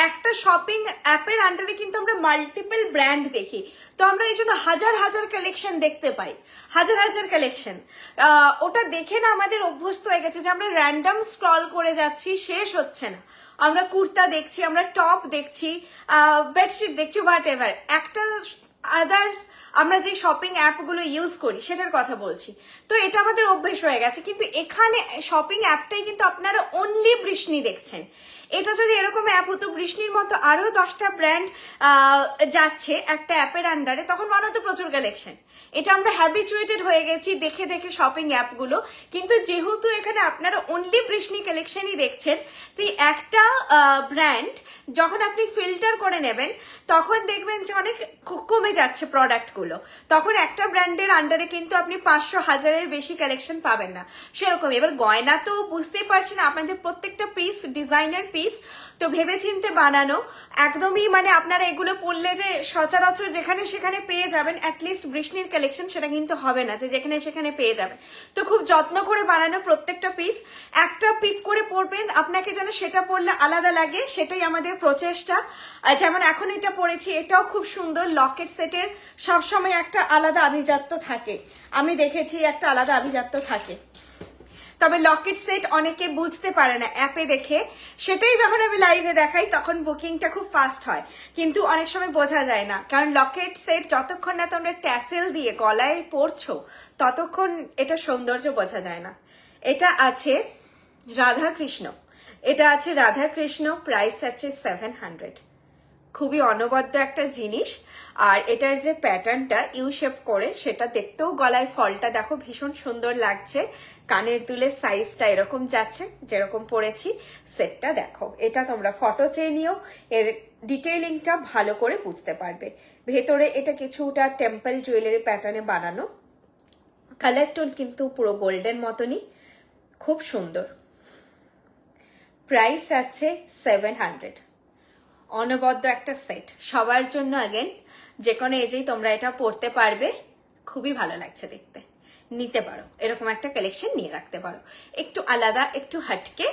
একটা শপিং অ্যাপের আন্ডারে কিন্তু আমরা মাল্টিপল ব্র্যান্ড দেখি, তো আমরা এই জন্য হাজার হাজার কালেকশন দেখতে পাই, হাজার হাজার কালেকশন। ওটা দেখে না আমাদের অভ্যস্ত হয়ে গেছে যে আমরা র্যান্ডম স্ক্রল করে যাচ্ছি, শেষ হচ্ছে না। আমরা কুর্তা দেখছি, আমরা টপ দেখছি, বেডশিট দেখছি, হোয়াট এভার, একটা আদার্স আমরা যে শপিং অ্যাপগুলো ইউজ করি সেটার কথা বলছি। তো এটা আমাদের অভ্যেস হয়ে গেছে, কিন্তু এখানে শপিং অ্যাপটাই কিন্তু আপনারা অনলি বৃষ্ণি দেখছেন। এটা যদি এরকম অ্যাপ হতো, বৃষ্ণির মতো আরো 10টা ব্র্যান্ড যাচ্ছে একটা অ্যাপের আন্ডারে, তখন মনে হতো প্রচুর কালেকশন। এটা আমরা হ্যাবিচুয়েটেড হয়ে গেছি দেখে দেখে শপিং অ্যাপগুলো, কিন্তু যেহেতু এখানে আপনারা অনলি বৃষ্ণি কালেকশনই দেখছেন, তো একটা ব্র্যান্ড যখন আপনি ফিল্টার করে নেবেন তখন দেখবেন যে অনেক কমে যাচ্ছে প্রোডাক্টগুলো, তখন একটা ব্র্যান্ডের আন্ডারে কিন্তু আপনি 500-1000-এর বেশি কালেকশন পাবেন না। সেরকম এবার গয়না তো বুঝতেই পারছেন, আপনাদের প্রত্যেকটা পিস ডিজাইনার পিস, তো ভেবেচিন্তে বানানো, একদমই মানে আপনারা এগুলো পরলে যে সচরাচর যেখানে সেখানে পেয়ে যাবেন অ্যাটলিস্ট বৃষ্ণির কালেকশন, সেটা কিন্তু হবে না যে যেখানে সেখানে পেয়ে যাবেন। তো খুব যত্ন করে বানানো প্রত্যেকটা পিস, একটা পিক করে পরবেন, আপনাকে যেন সেটা পরলে আলাদা লাগে, সেটাই আমাদের প্রচেষ্টা। যেমন এখন এটা পরেছি, এটাও খুব সুন্দর, লকেট সেটের সবসময় একটা আলাদা আভিজাত্য থাকে, আমি দেখেছি একটা আলাদা আভিজাত্য থাকে। তবে লকেট সেট অনেকে বুঝতে পারে না অ্যাপে দেখে, সেটাই যখন আমি লাইভে দেখাই তখন বুকিংটা খুব ফাস্ট হয়, কিন্তু অনেক সময় বোঝা যায় না, কারণ লকেট সেট যতক্ষণ না তোমরা ট্যাসেল দিয়ে গলায় পরছো ততক্ষণ এটা সৌন্দর্য বোঝা যায় না। এটা আছে রাধাকৃষ্ণ, এটা আছে রাধাকৃষ্ণ, প্রাইস আছে 700, খুবই অনবদ্য একটা জিনিস। আর এটার যে প্যাটার্নটা ইউ শেপ করে, সেটা দেখতেও গলায় ফলটা দেখো ভীষণ সুন্দর লাগছে, কানের দুলের সাইজটা এরকম যাচ্ছে যেরকম পরেছি, সেটটা দেখো, এটা তোমরা ফটো চেয়ে নিও, এর ডিটেইলিংটা ভালো করে বুঝতে পারবে। ভেতরে এটা কিছুটা টেম্পল জুয়েলারি প্যাটার্নে বানানো, কালার টোন কিন্তু পুরো গোল্ডেন মতনই, খুব সুন্দর। প্রাইস আছে 700। অনবদ্য একটা সেট সবার জন্য, अगेन যে কোনো এজেই তোমরা এটা পড়তে পারবে, খুবই ভালো লাগছে দেখতে, নিতে পারো, এরকম একটা কালেকশন নিয়ে রাখতে পারো, একটু আলাদা, একটু হাটকে।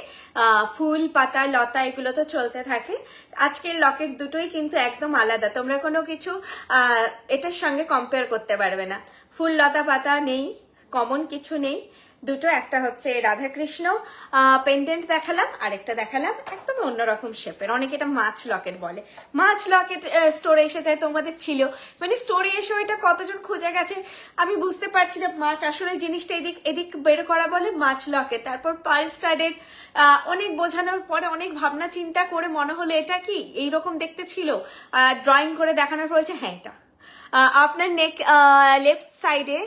ফুল পাতা লতা এগুলো তো চলতে থাকে, আজকের লকেট দুটোই কিন্তু একদম আলাদা, তোমরা কোনো কিছু এটার সঙ্গে কম্পেয়ার করতে পারবে না। ফুল লতা পাতা নেই, কমন কিছু নেই, দুটো, একটা হচ্ছে রাধাকৃষ্ণ পেন্ডেন্ট দেখালাম, আরেকটা দেখালাম একদম অন্যরকম শেপের, অনেকে এটা মাছ লকেট বলে। মাছ লকেট স্টোরে এসে যায়, তোমাদের ছিল, মানে স্টোরে এসে এটা কতজন খুঁজে গেছে আমি বুঝতে পারছি না। মাছ আসলে জিনিসটা এদিক এদিক বের করা বলে মাছ লকেট। তারপর পার্ল স্টাডের অনেক বোঝানোর পরে, অনেক ভাবনা চিন্তা করে মনে হলো এটা কি এইরকম দেখতে ছিল, ড্রয়িং করে দেখানোর পড়েছে হ্যাঁ এটা। আপনার নেক লেফট সাইডে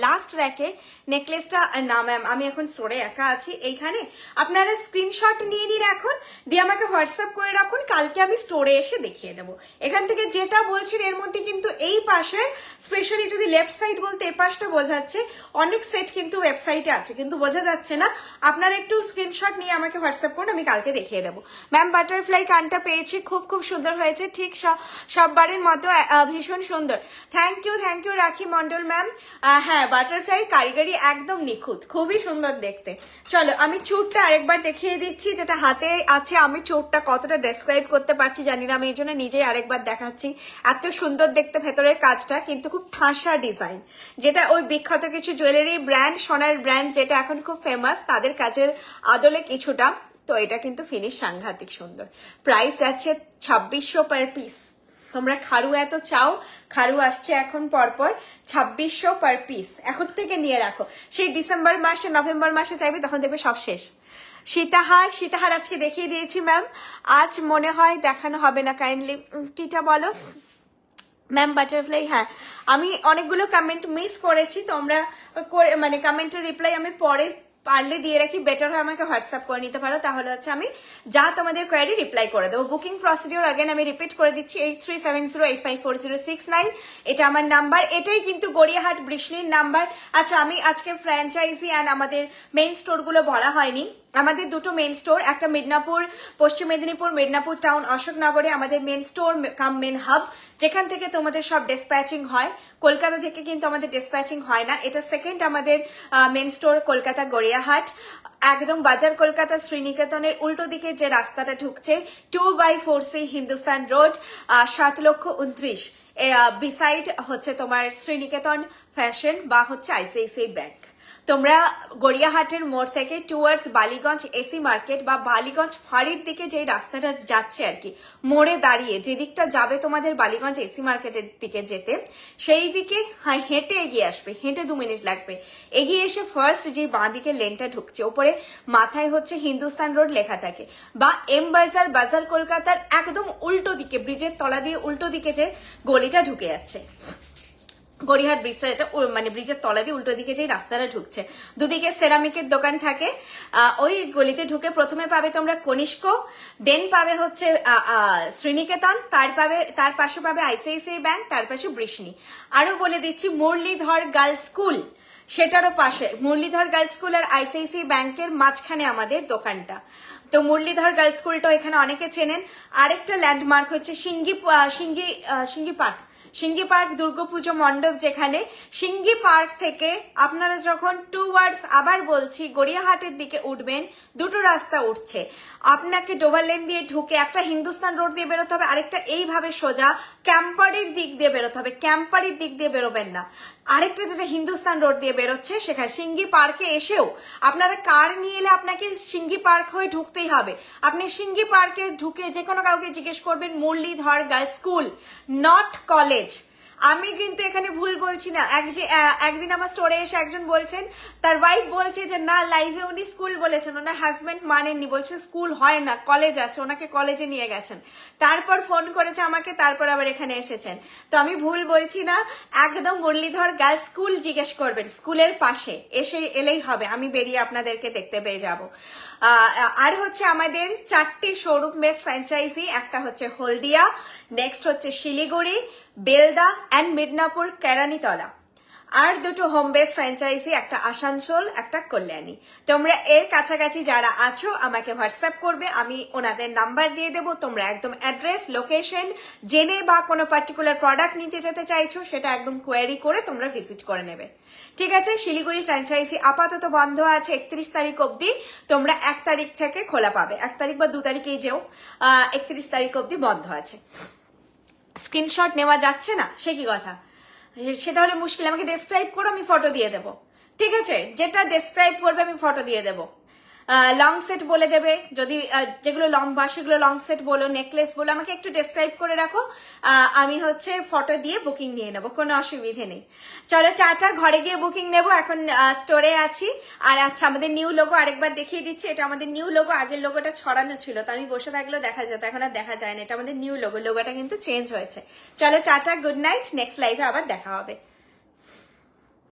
লাস্ট র্যাকে নেকলেসটা না ম্যাম, আমি এখন স্টোরে একা আছি, এইখানে আপনারা স্ক্রিনশট নিয়ে নিন এখন, দিয়ে আমাকে হোয়াটসঅ্যাপ করে রাখুন, কালকে আমি স্টোরে এসে দেখিয়ে দেবো। এখান থেকে যেটা বলছেন এর মধ্যে কিন্তু এই পাশের, স্পেশালি যদি লেফট সাইড বলতে এই পাশটা বোঝাচ্ছে, অনেক সেট কিন্তু ওয়েবসাইটে আছে কিন্তু বোঝা যাচ্ছে না, আপনারা একটু স্ক্রিনশট নিয়ে আমাকে হোয়াটসঅ্যাপ করুন, আমি কালকে দেখিয়ে দেবো। ম্যাম বাটারফ্লাই কানটা পেয়েছি, খুব খুব সুন্দর হয়েছে, ঠিক সববারের মতো ভীষণ সুন্দর। থ্যাংক ইউ রাখি মন্ডল ম্যাম। হ্যাঁ, বাটারফ্লাই কারিগরি একদম নিখুঁত, খুবই সুন্দর দেখতে। চলো আমি চুরটা আরেকবার দেখিয়ে দিচ্ছি, যেটা হাতে আছে, আমি চুরটা কতটা ডেসক্রাইব করতে পারছি জানি না, আমি এই জন্য নিজেই আরেকবার দেখাচ্ছি। এত সুন্দর দেখতে ভেতরের কাজটা, কিন্তু খুব ঠাসা ডিজাইন, যেটা ওই বিখ্যাত কিছু জুয়েলারি ব্র্যান্ড, সোনার ব্র্যান্ড যেটা এখন খুব ফেমাস, তাদের কাজের আদলে কিছুটা, তো এটা কিন্তু ফিনিশ সাংঘাতিক সুন্দর। প্রাইস যাচ্ছে 2600 পার পিস। তোমরা খারু এত চাও, খারু আসছে এখন পরপর, 2600 পার পিস, এখন থেকে নিয়ে রাখো, সেই ডিসেম্বর মাসে নভেম্বর মাসে চাইবে তখন দেখবে সব শেষ। সীতাহার আজকে দেখিয়ে দিয়েছি ম্যাম, আজ মনে হয় দেখানো হবে না, কাইন্ডলি কিটা বলো ম্যাম। বাটারফ্লাই, হ্যাঁ আমি অনেকগুলো কমেন্ট মিস করেছি, তোমরা মানে কমেন্টের রিপ্লাই আমি পরে পারলে দিয়ে রাখি, বেটার হয় আমাকে হোয়াটসঅ্যাপ করে নিতে পারো, তাহলে হচ্ছে আমি যা তোমাদের কোয়ারি রিপ্লাই করে দেবো। বুকিং প্রসিডিওর আগেন আমি রিপিট করে দিচ্ছি, 8370854069, এটা আমার নাম্বার, এটাই কিন্তু গড়িয়াহাট বৃষ্ণির নাম্বার। আচ্ছা, আমি আজকে ফ্র্যাঞ্চাইজি অ্যান্ড আমাদের মেইন স্টোরগুলো বলা হয়নি, আমাদের দুটো মেইন স্টোর, একটা মিদনাপুর পশ্চিম মেদিনীপুর মিদনাপুর টাউন অশোকনগরে আমাদের মেইন স্টোর কাম মেইন হাব, যেখান থেকে তোমাদের সব ডিসপ্যাচিং হয়, কলকাতা থেকে কিন্তু আমাদের ডিসপ্যাচিং হয় না। এটা সেকেন্ড আমাদের মেইন স্টোর কলকাতা গড়িয়াহাট, একদম বাজার কলকাতা শ্রীনিকেতনের উল্টো দিকে যে রাস্তাটা ঢুকছে 2/4C হিন্দুস্তান রোড, 7,29,000, বিসাইড হচ্ছে তোমার শ্রীনিকেতন ফ্যাশন বা হচ্ছে আইসিআইসিআই ব্যাংক। তোমরা গড়িয়াহাটের মোড় থেকে টুয়ার্ডস বালিগঞ্জ এসি মার্কেট বা বালিগঞ্জ ফাঁড়ির দিকে যে রাস্তাটা যাচ্ছে আর কি, মোড়ে দাঁড়িয়ে যে দিকটা যাবে তোমাদের বালিগঞ্জ এসি মার্কেটের দিকে যেতে, সেই দিকে হেঁটে এগিয়ে আসবে, হেঁটে 2 মিনিট লাগবে, এগিয়ে এসে ফার্স্ট যে বাঁ দিকে লেনটা ঢুকছে, ওপরে মাথায় হচ্ছে হিন্দুস্তান রোড লেখা থাকে, বা এম বাজার, বাজার কলকাতার একদম উল্টো দিকে, ব্রিজের তলা দিয়ে উল্টো দিকে যে গলিটা ঢুকে যাচ্ছে, গড়িয়াহাট ব্রিজটা, এটা মানে ব্রিজের তলা দিয়ে উল্টো দিকে যে রাস্তাটা ঢুকছে, দুদিকে সেরামিকের দোকান থাকে, ওই গলিতে ঢুকে প্রথমে পাবে তোমরা কনিষ্ক, দেন পাবে হচ্ছে শ্রীনিকেতন, তার পাশে পাবে আইসিআইসিআই ব্যাংক, তার পাশে বৃষ্ণি। আরো বলে দিচ্ছি মুরলীধর গার্লস স্কুল, সেটারও পাশে মুরলীধর গার্লস স্কুল আর আইসিআইসিআই ব্যাংকের মাঝখানে আমাদের দোকানটা। তো মুরলীধর গার্লস স্কুলটা এখানে অনেকে চেনেন। আরেকটা ল্যান্ডমার্ক হচ্ছে সিঙ্গি পার্ক দুর্গাপুজো মণ্ডপ, যেখানে সিঙ্গি পার্ক থেকে আপনারা যখন টুয়ার্ডস, আবার বলছি, গড়িয়াহাটের দিকে উঠবেন, দুটো রাস্তা উঠছে, আপনাকে ডোভার লেন দিয়ে ঢুকে একটা হিন্দুস্তান রোড দিয়ে বেরোতে হবে, আরেকটা এইভাবে সোজা ক্যাম্পারির দিক দিয়ে বেরোতে হবে, ক্যাম্পারির দিক দিয়ে বেরোবেন না, আরেকটা যেটা হিন্দুস্তান রোড দিয়ে বেরোচ্ছে, সেখানে সিঙ্গি পার্কে এসেও আপনারা কার নিয়ে এলে আপনাকে সিঙ্গি পার্ক হয়ে ঢুকতেই হবে। আপনি সিঙ্গি পার্কে ঢুকে যে কোনো কাউকে জিজ্ঞেস করবেন Muralidhar girls school, not college. আমি কিন্তু এখানে ভুল বলছি না। একদিন আমার স্টোরে এসে একজন বলছেন, তার ওয়াইফ বলছে যে না, লাইভে উনি স্কুল বলেছেন, ওনার হাজবেন্ড মানেননি, বলছে স্কুল হয় না, কলেজ আছে, ওনাকে কলেজে নিয়ে গেছেন, তারপর ফোন করেছে আমাকে, তারপর আবার এখানে এসেছেন। তো আমি ভুল বলছি না, একদম মুরলীধর গার্লস স্কুল জিজ্ঞেস করবেন, স্কুলের পাশে এলেই হবে, আমি বেরিয়ে আপনাদেরকে দেখতে পেয়ে যাব। আর হচ্ছে আমাদের 4টি শোরুম বেস ফ্র্যাঞ্চাইজি, একটা হচ্ছে হলদিয়া, নেক্সট হচ্ছে শিলিগুড়ি, বেলদা অ্যান্ড মিদনাপুর কেরানীতলা, আর দুটো হোম বেস ফ্র্যাঞ্চাইজি, একটা আসানসোল, একটা কল্যাণী। তোমরা এর কাছাকাছি যারা আছো আমাকে হোয়াটসঅ্যাপ করবে, আমি ওনাদের নাম্বার দিয়ে দেবো। তোমরা একদম অ্যাড্রেস, লোকেশন জেনে বা কোনো পার্টিকুলার প্রোডাক্ট নিতে যেতে চাইছো সেটা একদম কোয়ারি করে তোমরা ভিজিট করে নেবে। ঠিক আছে, শিলিগুড়ি ফ্র্যাঞ্চাইজি আপাতত বন্ধ আছে 31 তারিখ অবধি। তোমরা 1 তারিখ থেকে খোলা পাবে, 1 তারিখ বা 2 তারিখেই যেও, 31 তারিখ অবধি বন্ধ আছে। স্ক্রিনশট নেওয়া যাচ্ছে না, সে কি কথা? সেটা হলে মুশকিল। আমাকে ডেসক্রাইব করো, আমি ফটো দিয়ে দেবো। ঠিক আছে, যেটা ডেসক্রাইব করবে আমি ফটো দিয়ে দেবো। লং সেট বলে দেবে, যদি যেগুলো লম্বা সেগুলো লং সেট বলো, নেকলেস বলো, আমাকে একটু ডেসক্রাইব করে রাখো, আমি হচ্ছে ফটো দিয়ে বুকিং নিয়ে নেবো, কোনো অসুবিধে নেই। চলো টাটা, ঘরে গিয়ে বুকিং নেবো, এখন স্টোরে আছি। আর আচ্ছা, আমাদের নিউ লোগো আরেকবার দেখিয়ে দিচ্ছি, এটা আমাদের নিউ লোগো। আগের লোগোটা ছড়ানো ছিল, তো আমি বসে থাকলেও দেখা যেত, এখন আর দেখা যায় না। এটা আমাদের নিউ লোগো, লোগোটা কিন্তু চেঞ্জ হয়েছে। চলো টাটা, গুড নাইট, নেক্সট লাইভে আবার দেখা হবে।